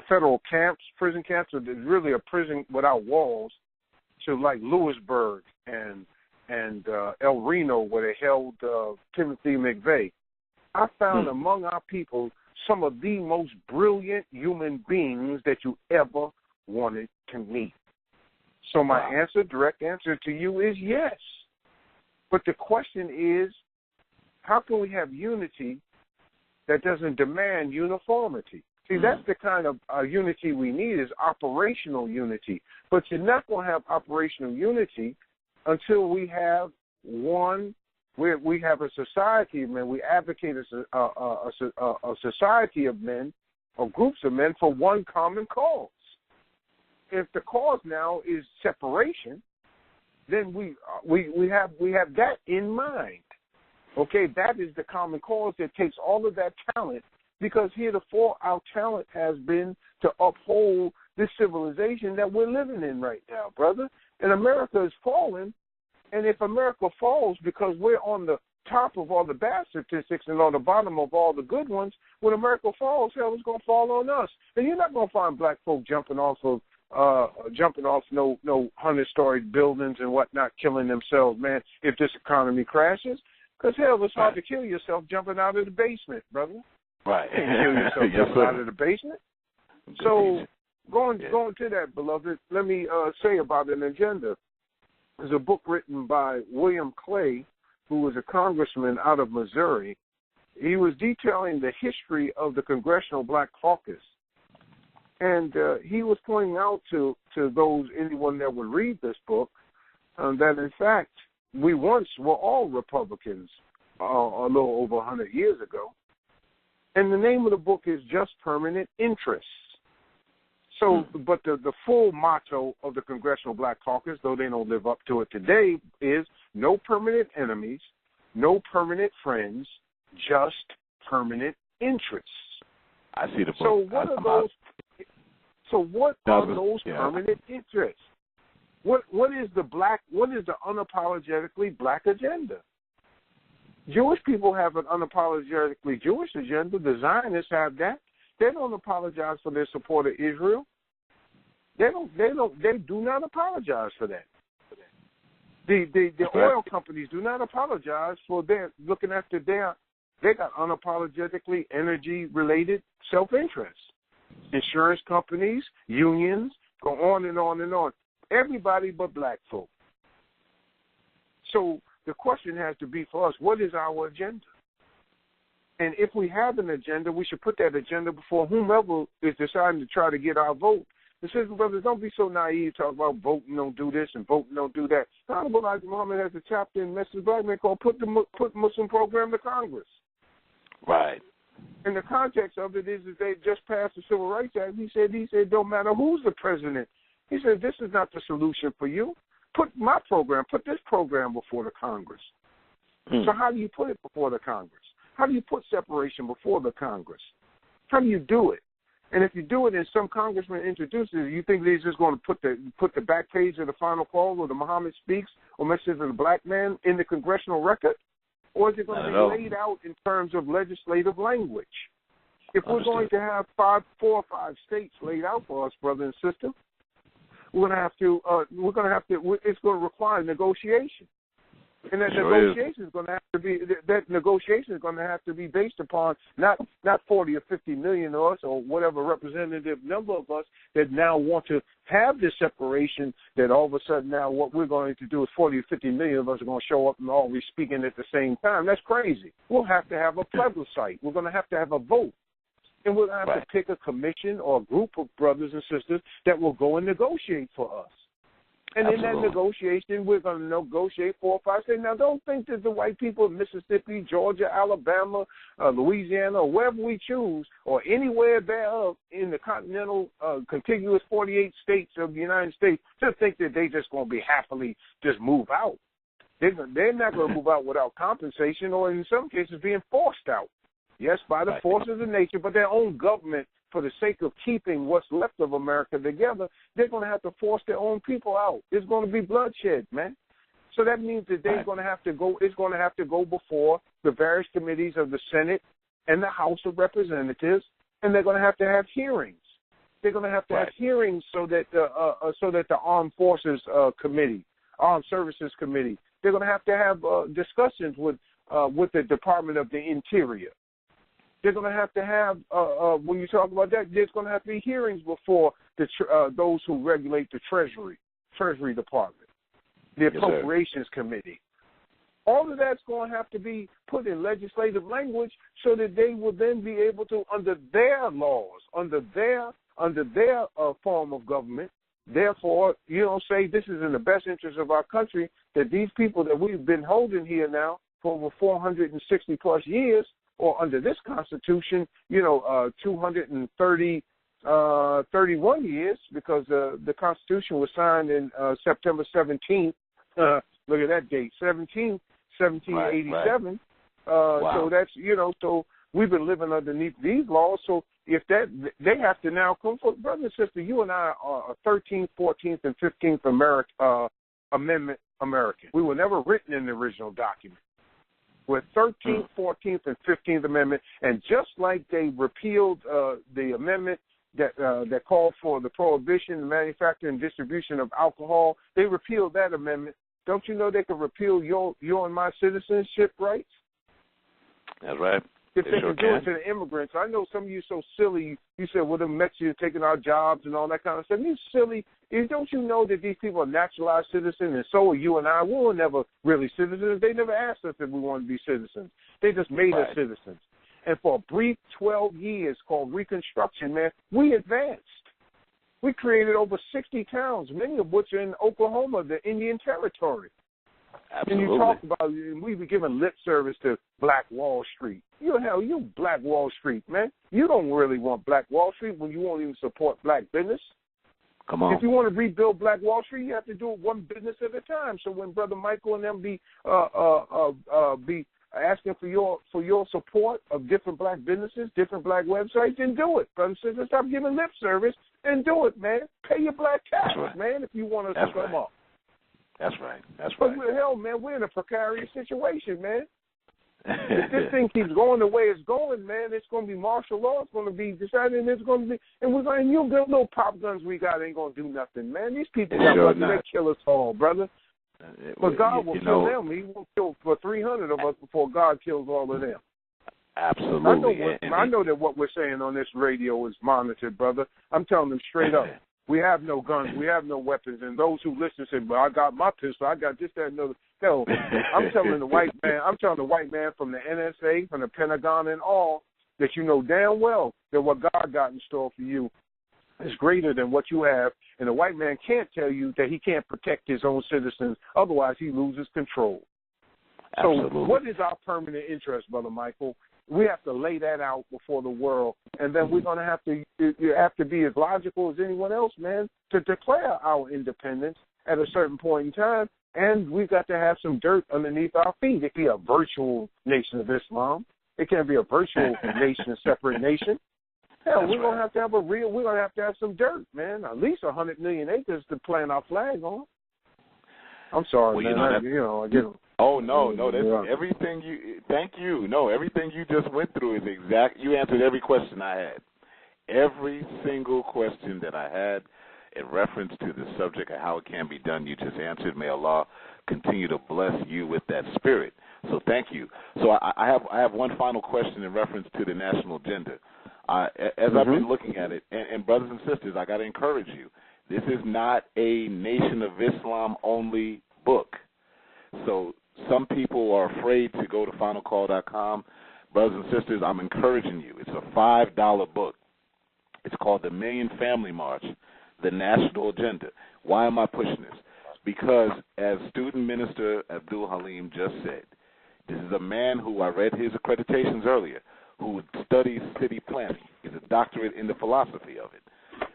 Speaker 9: federal camps, prison camps, or there's really a prison without walls, to like Lewisburg and El Reno, where they held Timothy McVeigh, I found among our people some of the most brilliant human beings that you ever wanted to meet. So my direct answer to you is yes. But the question is, how can we have unity that doesn't demand uniformity? See, that's the kind of unity we need, is operational unity. But you're not going to have operational unity until we have one. We have a society of men. We advocate a society of men or groups of men for one common cause. If the cause now is separation, then we have that in mind. Okay, that is the common cause that takes all of that talent, because heretofore our talent has been to uphold this civilization that we're living in right now, brother. And America is falling. And if America falls because we're on the top of all the bad statistics and on the bottom of all the good ones, when America falls, hell is going to fall on us. And you're not going to find black folk jumping off no 100-story buildings and whatnot, killing themselves, man, if this economy crashes. Because, hell, it's hard to kill yourself jumping out of the basement, brother.
Speaker 2: Right.
Speaker 9: You can't kill yourself jumping out of the basement. So going to that, beloved, let me say about an agenda. There's a book written by William Clay, who was a congressman out of Missouri. He was detailing the history of the Congressional Black Caucus. And he was pointing out to anyone that would read this book, that, in fact, we once were all Republicans a little over 100 years ago. And the name of the book is Just Permanent Interests. So, but the full motto of the Congressional Black Caucus, though they don't live up to it today, is no permanent enemies, no permanent friends, just permanent interests.
Speaker 2: I see the book.
Speaker 9: So what are those? So what are those permanent interests? What is the unapologetically black agenda? Jewish people have an unapologetically Jewish agenda. The Zionists have that. They don't apologize for their support of Israel. They do not apologize for that. The oil companies do not apologize for their looking after they got unapologetically energy-related self-interest. Insurance companies, unions, go on and on and on. Everybody but black folk. So the question has to be for us, what is our agenda? And if we have an agenda, we should put that agenda before whomever is deciding to try to get our vote. The sisters and brothers, don't be so naive, talk about voting don't do this and voting don't do that. Abdul Haleem Muhammad has a chapter in Message Black Man called Put Muslim Program to Congress.
Speaker 2: Right.
Speaker 9: And the context of it is that they just passed the Civil Rights Act. He said, don't matter who's the president. He said, this is not the solution for you. Put this program before the Congress. So how do you put it before the Congress? How do you put separation before the Congress? How do you do it? And if you do it and some congressman introduces it, you think they're just going to put the back page of the final call where the Muhammad speaks or Messages of the Black Man in the congressional record? Or is it going to be laid out in terms of legislative language? If we're going to have 4 or 5 states laid out for us, brother and sister, it's going to require negotiation. And that negotiation is going to have to be based upon not 40 or 50 million of us or whatever representative number of us that now want to have this separation, that all of a sudden now what we're going to do is 40 or 50 million of us are going to show up and all be speaking at the same time. That's crazy. We'll have to have a plebiscite. We're going to have a vote. And we're going to have to pick a commission or a group of brothers and sisters that will go and negotiate for us. And in that negotiation, we're going to negotiate 4 or 5 states. Now, don't think that the white people of Mississippi, Georgia, Alabama, Louisiana, or wherever we choose, or anywhere thereof in the continental contiguous 48 states of the United States, just think that they just going to be happily just move out. They're not going to move out without compensation or in some cases being forced out. Yes, by the forces of nature, but their own government, for the sake of keeping what's left of America together, they're going to have to force their own people out. It's going to be bloodshed, man. So that means that they're going to have to go. It's going to have to go before the various committees of the Senate and the House of Representatives, and they're going to have hearings. They're going to have hearings so that the Armed Forces Committee, Armed Services Committee, they're going to have discussions with the Department of the Interior. They're going to have when you talk about that, there's going to have to be hearings before those who regulate the Treasury Department, the Appropriations Committee. All of that's going to have to be put in legislative language so that they will then be able to, under their laws, under their form of government, therefore, say this is in the best interest of our country, that these people that we've been holding here now for over 460 plus years, or under this Constitution, 231 years, because the Constitution was signed in September 17th. Look at that date, 1787. So that's, so we've been living underneath these laws. So if they have to now come for, brother and sister, you and I are 13th, 14th, and 15th Amendment American. We were never written in the original document. With 13th, 14th, and 15th Amendment, and just like they repealed the amendment that called for the prohibition, the manufacture, and distribution of alcohol, they repealed that amendment. Don't you know they could repeal your and my citizenship rights?
Speaker 2: That's right.
Speaker 9: If they can do it to the immigrants. I know some of you are so silly. You said, well, the Mexicans taking our jobs and all that kind of stuff. You silly. Don't you know that these people are naturalized citizens, and so are you and I? We were never really citizens. They never asked us if we wanted to be citizens. They just made us citizens. And for a brief 12 years called Reconstruction, man, we advanced. We created over 60 towns, many of which are in Oklahoma, the Indian Territory.
Speaker 2: Absolutely.
Speaker 9: And you talk about, we be giving lip service to Black Wall Street. You Black Wall Street, man. You don't really want Black Wall Street when you won't even support black business.
Speaker 2: Come on.
Speaker 9: If you want to rebuild Black Wall Street, you have to do it one business at a time. So when Brother Michael and them be asking for your support of different black businesses, different black websites, then do it. Brother and sister, stop giving lip service and do it, man. Pay your black tax, man, if you want us to come up.
Speaker 2: That's right.
Speaker 9: But hell, man, we're in a precarious situation, man. If this thing keeps going the way it's going, man, it's going to be martial law. It's going to be decided, and it's going to be, and we're going. You little pop guns we got ain't going to do nothing, man. These people got nothing to kill us all, brother. But God will kill them. He will kill for 300 of us before God kills all of them.
Speaker 2: Absolutely.
Speaker 9: I know that what we're saying on this radio is monitored, brother. I'm telling them straight up. We have no guns. We have no weapons. And those who listen say, "Well, I got my pistol. I got this, that, and another." No, I'm telling the white man from the NSA, from the Pentagon, and all that you know damn well that what God got in store for you is greater than what you have, and the white man can't tell you that he can't protect his own citizens, otherwise he loses control.
Speaker 2: Absolutely.
Speaker 9: So what is our permanent interest, Brother Michael? We have to lay that out before the world, and then we're going to have to be as logical as anyone else, man, to declare our independence at a certain point in time, and we've got to have some dirt underneath our feet. It can be a virtual nation of Islam. It can't be a virtual nation, separate nation. Hell, we're going to have to have we're going to have some dirt, man, at least 100 million acres to plant our flag on. I'm sorry, man. I get it.
Speaker 2: Oh, no, that's everything thank you. No, everything you just went through is you answered every question I had. Every single question that I had in reference to the subject of how it can be done, you just answered. May Allah continue to bless you with that spirit. So thank you. So I have one final question in reference to the national agenda. As I've been looking at it, and brothers and sisters, I got to encourage you, this is not a Nation of Islam only book. So some people are afraid to go to finalcall.com. Brothers and sisters, I'm encouraging you. It's a $5 book. It's called The Million Family March, The National Agenda. Why am I pushing this? Because as Student Minister Abdul Haleem just said, this is a man who I read his accreditations earlier, who studies city planning. He's a doctorate in the philosophy of it.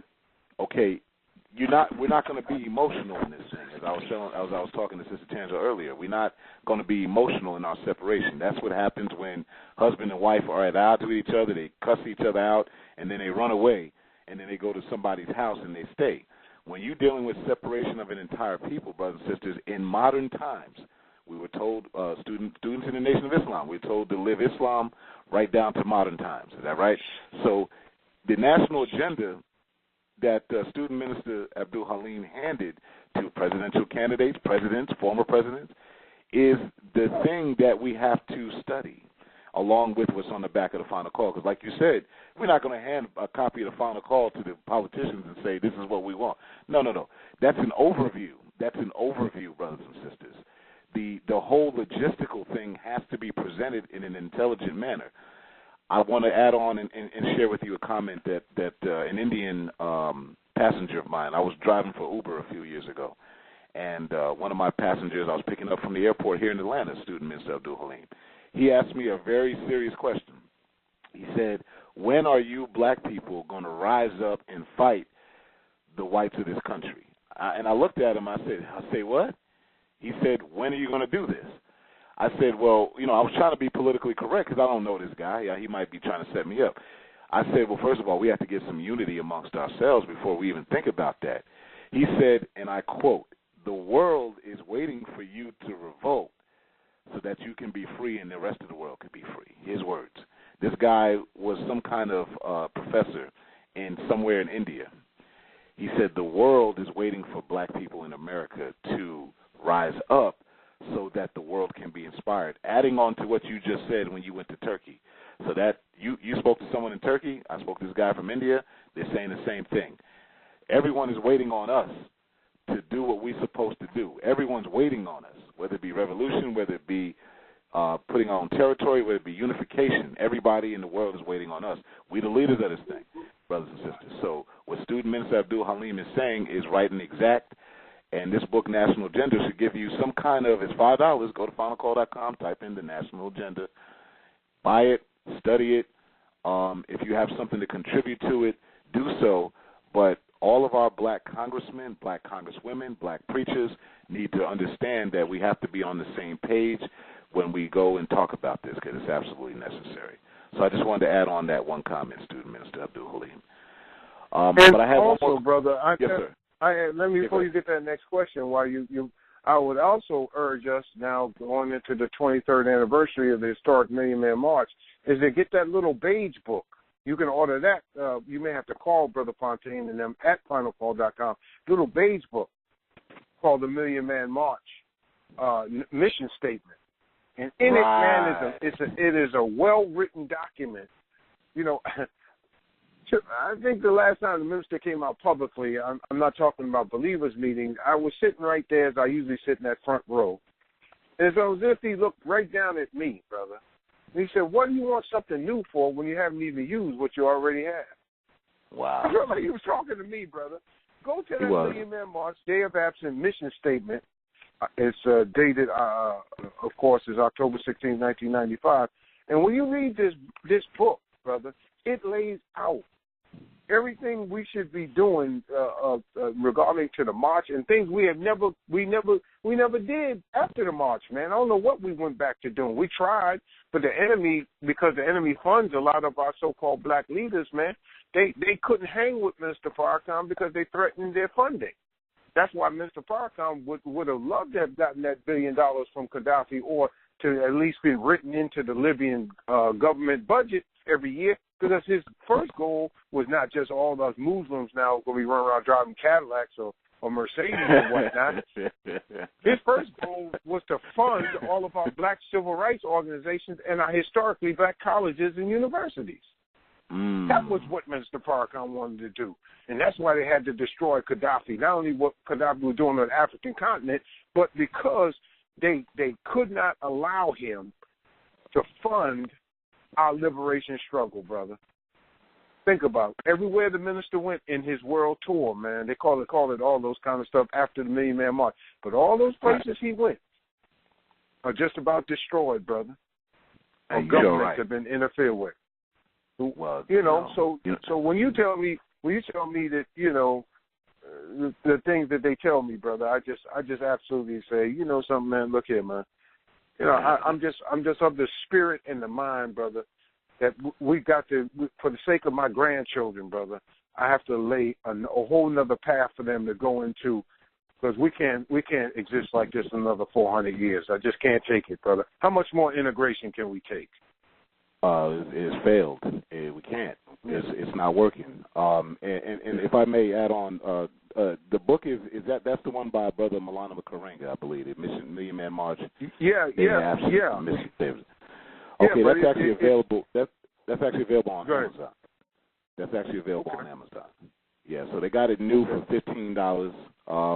Speaker 2: Okay, we're not going to be emotional in this thing. As I was talking to Sister Tangela earlier, we're not going to be emotional in our separation. That's what happens when husband and wife are at odds with each other. They cuss each other out, and then they run away, and then they go to somebody's house and they stay. When you're dealing with separation of an entire people, brothers and sisters, in modern times, we were told, students in the Nation of Islam, we're told to live Islam right down to modern times. Is that right? So the national agenda that Student Minister Abdul Haleem handed to presidential candidates, presidents, former presidents, is the thing that we have to study, along with what's on the back of the final call. Because like you said, we're not going to hand a copy of the final call to the politicians and say, this is what we want. No. That's an overview. That's an overview, brothers and sisters. The whole logistical thing has to be presented in an intelligent manner. I want to add on and share with you a comment that an Indian passenger of mine, I was driving for Uber a few years ago, and one of my passengers I was picking up from the airport here in Atlanta, Student Minister Abdul Haleem, he asked me a very serious question. He said, when are you black people going to rise up and fight the whites of this country? And I looked at him, I said, what? He said, when are you going to do this? I said, well, I was trying to be politically correct because I don't know this guy. Yeah, he might be trying to set me up. I said, well, first of all, we have to get some unity amongst ourselves before we even think about that. He said, and I quote, the world is waiting for you to revolt so that you can be free and the rest of the world can be free. His words. This guy was some kind of professor somewhere in India. He said the world is waiting for black people in America to rise up so that the world can be inspired. Adding on to what you just said when you went to Turkey. So that you spoke to someone in Turkey, I spoke to this guy from India, they're saying the same thing. Everyone is waiting on us to do what we're supposed to do. Everyone's waiting on us, whether it be revolution, whether it be putting our own territory, whether it be unification. Everybody in the world is waiting on us. We're the leaders of this thing, brothers and sisters. So what Student Minister Abdul Haleem is saying is right and exact. And this book, National Agenda, should give you some kind of, it's $5. Go to finalcall.com, type in the National Agenda, buy it, study it. If you have something to contribute to it, do so. But all of our black congressmen, black congresswomen, black preachers need to understand that we have to be on the same page when we go and talk about this because it's absolutely necessary. So I just wanted to add on that one comment, Student Minister Abdul Haleem. But I have
Speaker 9: also,
Speaker 2: one more.
Speaker 9: Brother,
Speaker 2: yes, sir.
Speaker 9: Let me, before you get that next question, I would also urge us now going into the 23rd anniversary of the historic Million Man March is to get that little beige book. You can order that. You may have to call Brother Fontaine and them at finalcall.com. Little beige book called the Million Man March mission statement, and in it, man, it is a well-written document. I think the last time the minister came out publicly, I'm not talking about believers meetings, I was sitting right there as I usually sit in that front row. And it's as if he looked right down at me, brother. And he said, what do you want something new for when you haven't even used what you already have?
Speaker 2: Wow.
Speaker 9: I felt like he was talking to me, brother. Go to that Million Man March Day of Absence mission statement. It's dated, of course, is October 16, 1995. And when you read this book, brother, it lays out everything we should be doing regarding to the march and things we never did after the march, man. I don't know what we went back to doing. We tried, but the enemy, because the enemy funds a lot of our so-called black leaders, man, they couldn't hang with Mr. Farrakhan because they threatened their funding. That's why Mr. Farrakhan would have loved to have gotten that $1 billion from Gaddafi, or to at least be written into the Libyan government budget every year, because his first goal was not just all those Muslims now going to be running around driving Cadillacs or Mercedes and whatnot. His first goal was to fund all of our black civil rights organizations and our historically black colleges and universities. That was what Mr. Farrakhan wanted to do. And that's why they had to destroy Gaddafi. Not only what Gaddafi was doing on the African continent, but because they could not allow him to fund our liberation struggle, brother. Think about it. Everywhere the minister went in his world tour, man, they call it all those kind of stuff after the Million Man March. But all those places he went are just about destroyed, brother. And governments have been interfered with. Well, so when you tell me that, the things that they tell me, brother, I just absolutely say, something, man, look here, man. I'm just of the spirit and the mind, brother, that we've got to, for the sake of my grandchildren, brother, I have to lay a whole nother path for them to go into, because we can't exist like this another 400 years. I just can't take it, brother. How much more integration can we take?
Speaker 2: It's failed. We can't. It's not working. And if I may add on, the book that's the one by Brother Malana Karenga, I believe, Million Man March.
Speaker 9: Yeah.
Speaker 2: Mission Statement. Okay, that's actually available. That's actually available on Amazon. That's actually available on Amazon. Yeah, so they got it new for $15.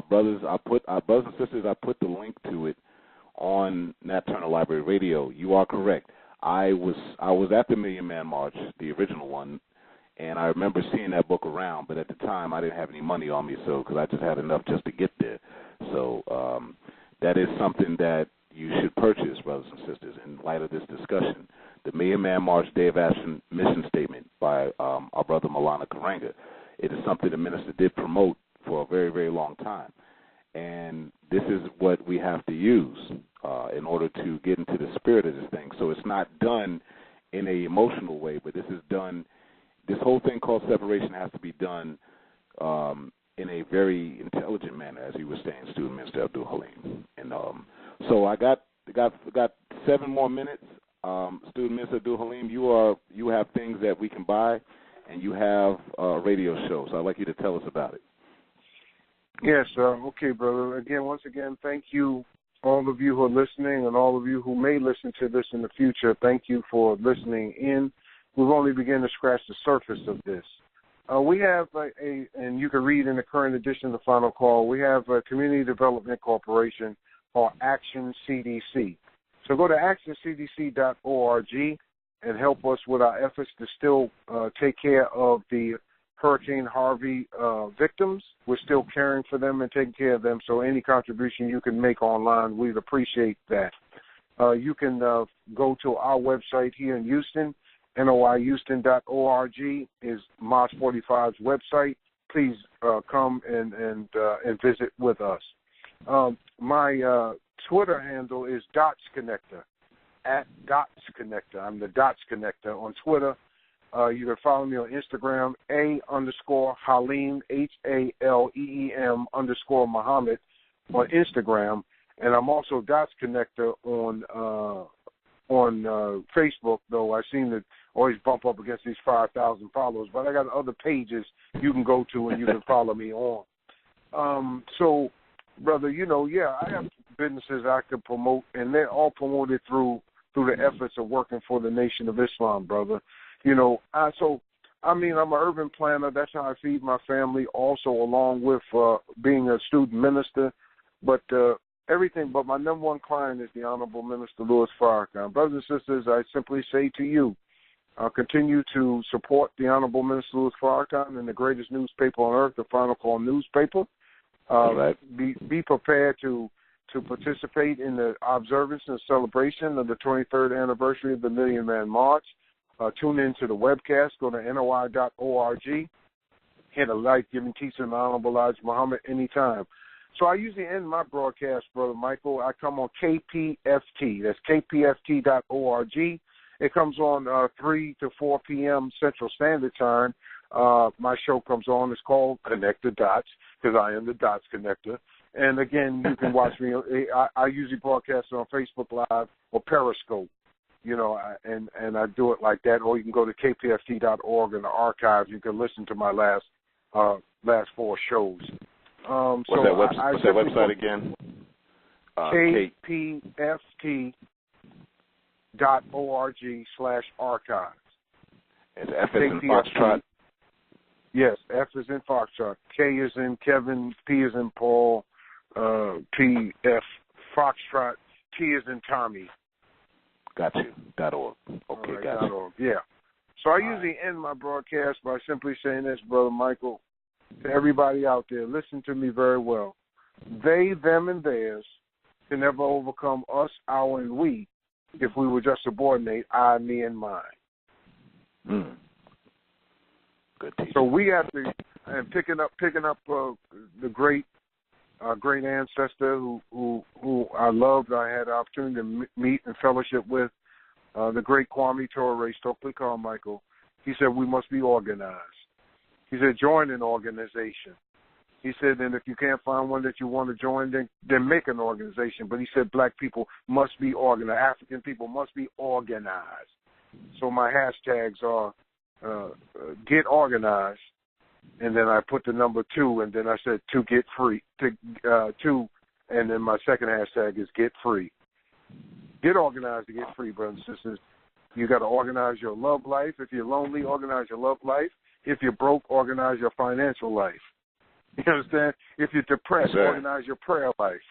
Speaker 2: Brothers and sisters, I put the link to it on Nat Turner Library Radio. You are correct. I was at the Million Man March, the original one, and I remember seeing that book around, but at the time I didn't have any money on me, because I just had enough just to get there. So that is something that you should purchase, brothers and sisters, in light of this discussion. The Million Man March Day of Action Mission Statement by our brother Malana Karenga. It is something the minister did promote for a very, very long time. And this is what we have to use in order to get into the spirit of this thing. So it's not done in an emotional way, but this whole thing called separation has to be done in a very intelligent manner, as you were saying, Student Minister Abdul Haleem. And so I got 7 more minutes. Student Minister Abdul Haleem, you have things that we can buy, and you have a radio show. So I'd like you to tell us about it.
Speaker 9: Yes, okay, brother. Once again, thank you, all of you who are listening, and all of you who may listen to this in the future. Thank you for listening in. We've only begun to scratch the surface of this. We have and you can read in the current edition of the Final Call, we have a Community Development Corporation called Action CDC. So go to actioncdc.org and help us with our efforts to still take care of the Hurricane Harvey victims. We're still caring for them and taking care of them, so any contribution you can make online, we'd appreciate that. You can go to our website here in Houston, noihouston.org is March 45's website. Please come and visit with us. My Twitter handle is Dots Connector, at Dots Connector. I'm the Dots Connector on Twitter. You can follow me on Instagram, _Haleem, HALEEM _Muhammad on Instagram. And I'm also Dots Connector on Facebook, though I seem to always bump up against these 5,000 followers. But I got other pages you can go to and you can follow me on. So, brother, I have businesses I could promote, and they're all promoted through the efforts of working for the Nation of Islam, brother. I'm an urban planner. That's how I feed my family, also along with being a student minister. But everything but my number one client is the Honorable Minister Louis Farrakhan. Brothers and sisters, I simply say to you, Continue to support the Honorable Minister Louis Farrakhan and the greatest newspaper on earth, the Final Call newspaper.
Speaker 2: Right.
Speaker 9: Be prepared to participate in the observance and celebration of the 23rd anniversary of the Million Man March. Tune into the webcast. Go to NOI.org. Hit a like, giving teacher and Honorable Elijah Muhammad anytime. So I usually end my broadcast, Brother Michael. I come on KPFT. That's kpft.org. It comes on 3 to 4 p.m. Central Standard Time. My show comes on. It's called Connect the Dots, because I am the Dots Connector. And, again, you can watch me. I usually broadcast on Facebook Live or Periscope, you know, and I do it like that. Or you can go to kpft.org in the archives. You can listen to my last 4 shows.
Speaker 2: What's that website again?
Speaker 9: kpft.org/archives.
Speaker 2: Is F is in Foxtrot?
Speaker 9: Yes, F is in Foxtrot. K is in Kevin, P is in Paul, P, F, Foxtrot, T is in Tommy.
Speaker 2: Got you. .org. Okay,
Speaker 9: right,
Speaker 2: got you.
Speaker 9: .org. Yeah. So I usually end my broadcast by simply saying this, Brother Michael, to everybody out there, listen to me very well. They, them, and theirs can never overcome us, our, and we if we would just subordinate I, me, and mine.
Speaker 2: Good teaching.
Speaker 9: So we have to, and picking up the great ancestor who I loved. I had the opportunity to meet and fellowship with, the great Kwame Ture Stokely Carmichael. He said we must be organized. He said join an organization. He said, and if you can't find one that you want to join, then make an organization. But he said black people must be organized. African people must be organized. So my hashtags are get organized, and then I put the number 2, and then I said to get free, two, and then my second hashtag is get free. Get organized to get free, brothers and sisters. You got to organize your love life. If you're lonely, organize your love life. If you're broke, organize your financial life. You understand? If you're depressed, organize your prayer life.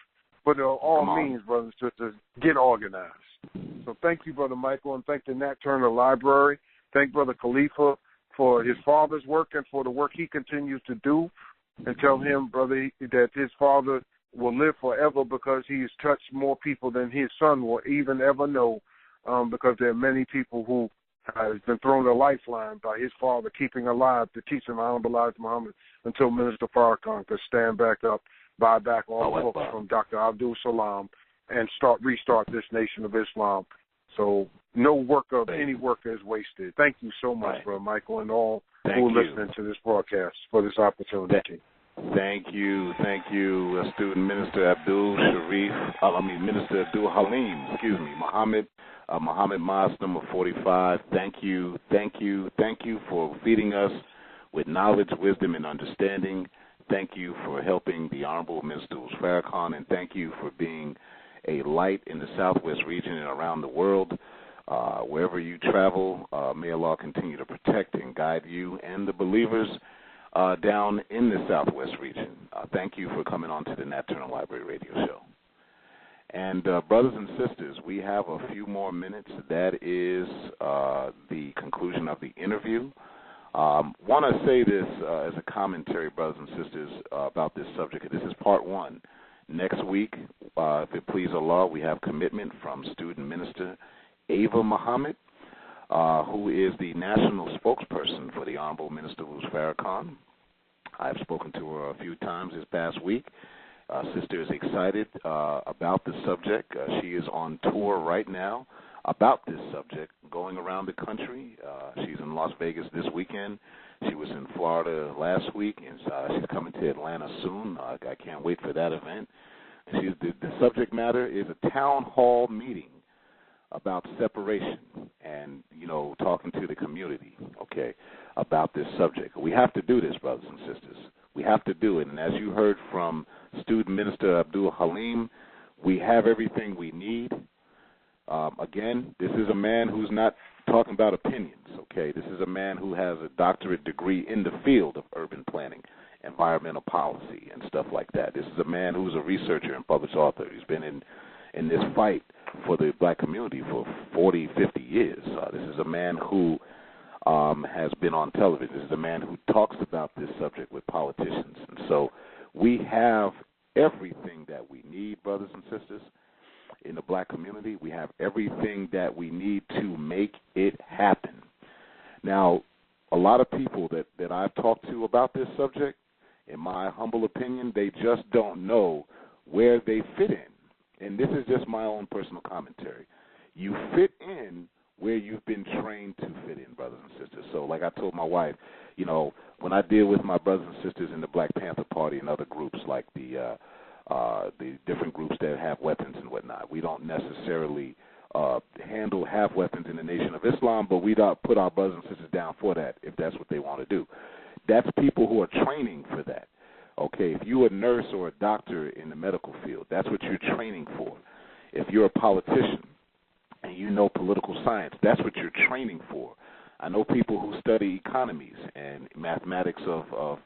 Speaker 9: But all means, brothers and sisters, get organized. So thank you, Brother Michael, and thank the Nat Turner Library. Thank Brother Khalifa for his father's work and for the work he continues to do. And tell him, brother, that his father will live forever because he has touched more people than his son will even ever know, because there are many people who has been thrown a lifeline by his father, keeping alive to teach him Honorable Elijah Muhammad until Minister Farrakhan could stand back up, buy back all the books from Dr. Abdul Salam, and restart this nation of Islam. So no work of any worker is wasted. Thank you so much, Brother Michael, and all who are listening to this broadcast for this opportunity.
Speaker 2: Thank you, Student Minister Minister Abdul Haleem, Muhammad Mas number 45. Thank you for feeding us with knowledge, wisdom, and understanding. Thank you for helping the Honorable Minister Farrakhan, and thank you for being a light in the Southwest region and around the world. Wherever you travel, may Allah continue to protect and guide you and the believers down in the Southwest region. Thank you for coming on to the Nat Turner Library Radio Show. And brothers and sisters, we have a few more minutes. That is the conclusion of the interview. Want to say this as a commentary, brothers and sisters, about this subject. This is part 1. Next week, if it please Allah, we have commitment from Student Minister Ava Muhammad, who is the national spokesperson for the Honorable Minister Louis Farrakhan. I've spoken to her a few times this past week. Sister is excited about the subject. She is on tour right now about this subject, going around the country. She's in Las Vegas this weekend. She was in Florida last week, and she's coming to Atlanta soon. I can't wait for that event. And the subject matter is a town hall meeting about separation and, talking to the community, about this subject. We have to do this, brothers and sisters. We have to do it. And as you heard from Student Minister Abdul Haleem, we have everything we need. Again, this is a man who's not talking about opinions, This is a man who has a doctorate degree in the field of urban planning, environmental policy, and stuff like that. This is a man who's a researcher and published author. He's been in this fight for the black community for 40, 50 years. This is a man who has been on television. This is a man who talks about this subject with politicians. And so we have everything that we need, brothers and sisters, in the black community. We have everything that we need to make it happen. Now, a lot of people that I've talked to about this subject, in my humble opinion, they just don't know where they fit in. And this is just my own personal commentary. You fit in where you've been trained to fit in, brothers and sisters. So like I told my wife, you know, when I deal with my brothers and sisters in the Black Panther Party and other groups like the different groups that have weapons and whatnot, we don't necessarily have weapons in the Nation of Islam, but we don't put our brothers and sisters down for that if that's what they want to do. That's people who are training for that. Okay, if you're a nurse or a doctor in the medical field, that's what you're training for. If you're a politician and you know political science, that's what you're training for. I know people who study economies and mathematics of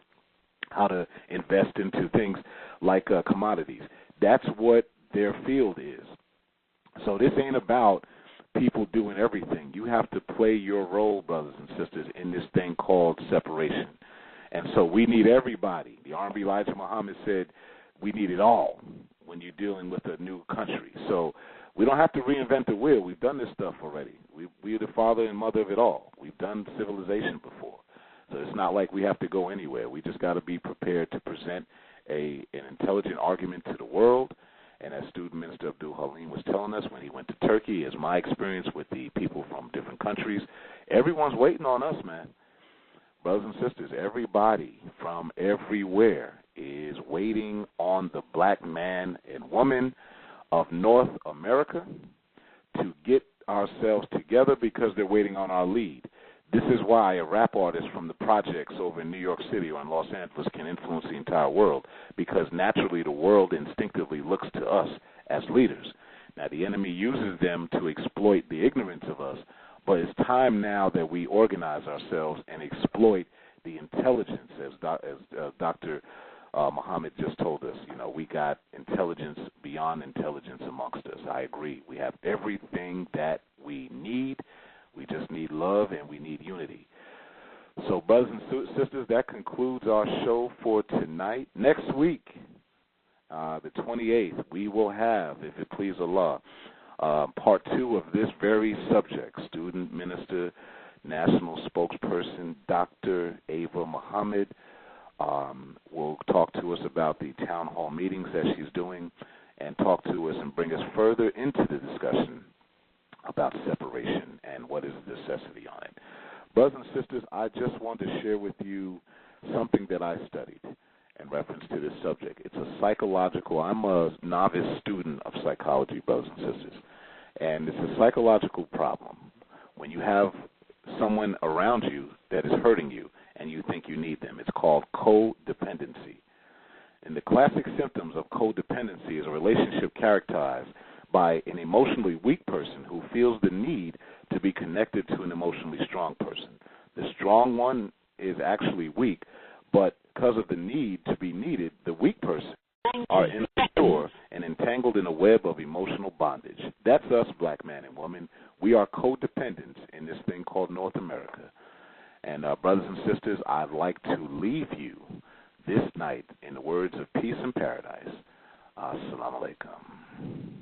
Speaker 2: how to invest into things like commodities. That's what their field is. So this ain't about people doing everything. You have to play your role, brothers and sisters, in this thing called separation. And so we need everybody. The Honorable Elijah Muhammad said we need it all when you're dealing with a new country. So we don't have to reinvent the wheel. We've done this stuff already. We're the father and mother of it all. We've done civilization before. So it's not like we have to go anywhere. We just got to be prepared to present an intelligent argument to the world. And as Student Minister Abdul Haleem was telling us when he went to Turkey, as my experience with the people from different countries, everyone's waiting on us, man. Brothers and sisters, everybody from everywhere is waiting on the black man and woman of North America to get ourselves together because they're waiting on our lead. This is why a rap artist from the projects over in New York City or in Los Angeles can influence the entire world, because naturally the world instinctively looks to us as leaders. Now, the enemy uses them to exploit the ignorance of us, but it's time now that we organize ourselves and exploit the intelligence, as Dr. Muhammad just told us. You know, we got intelligence beyond intelligence amongst us. I agree. We have everything that we need. We just need love and we need unity. So, brothers and sisters, that concludes our show for tonight. Next week, the 28th, we will have, if it please Allah, part 2 of this very subject. Student Minister, National Spokesperson, Dr. Ava Muhammad will talk to us about the town hall meetings that she's doing and talk to us and bring us further into the discussion about separation and what is the necessity on it. Brothers and sisters, I just want to share with you something that I studied in reference to this subject. It's a psychological, I'm a novice student of psychology, brothers and sisters, and it's a psychological problem. When you have someone around you that is hurting you and you think you need them, it's called codependency. And the classic symptoms of codependency is a relationship characterized by an emotionally weak person who feels the need to be connected to an emotionally strong person. The strong one is actually weak, but because of the need to be needed, the weak person are insecure and entangled in a web of emotional bondage. That's us, black man and woman. We are codependents in this thing called North America. And brothers and sisters, I'd like to leave you this night in the words of peace and paradise. Assalamu alaikum.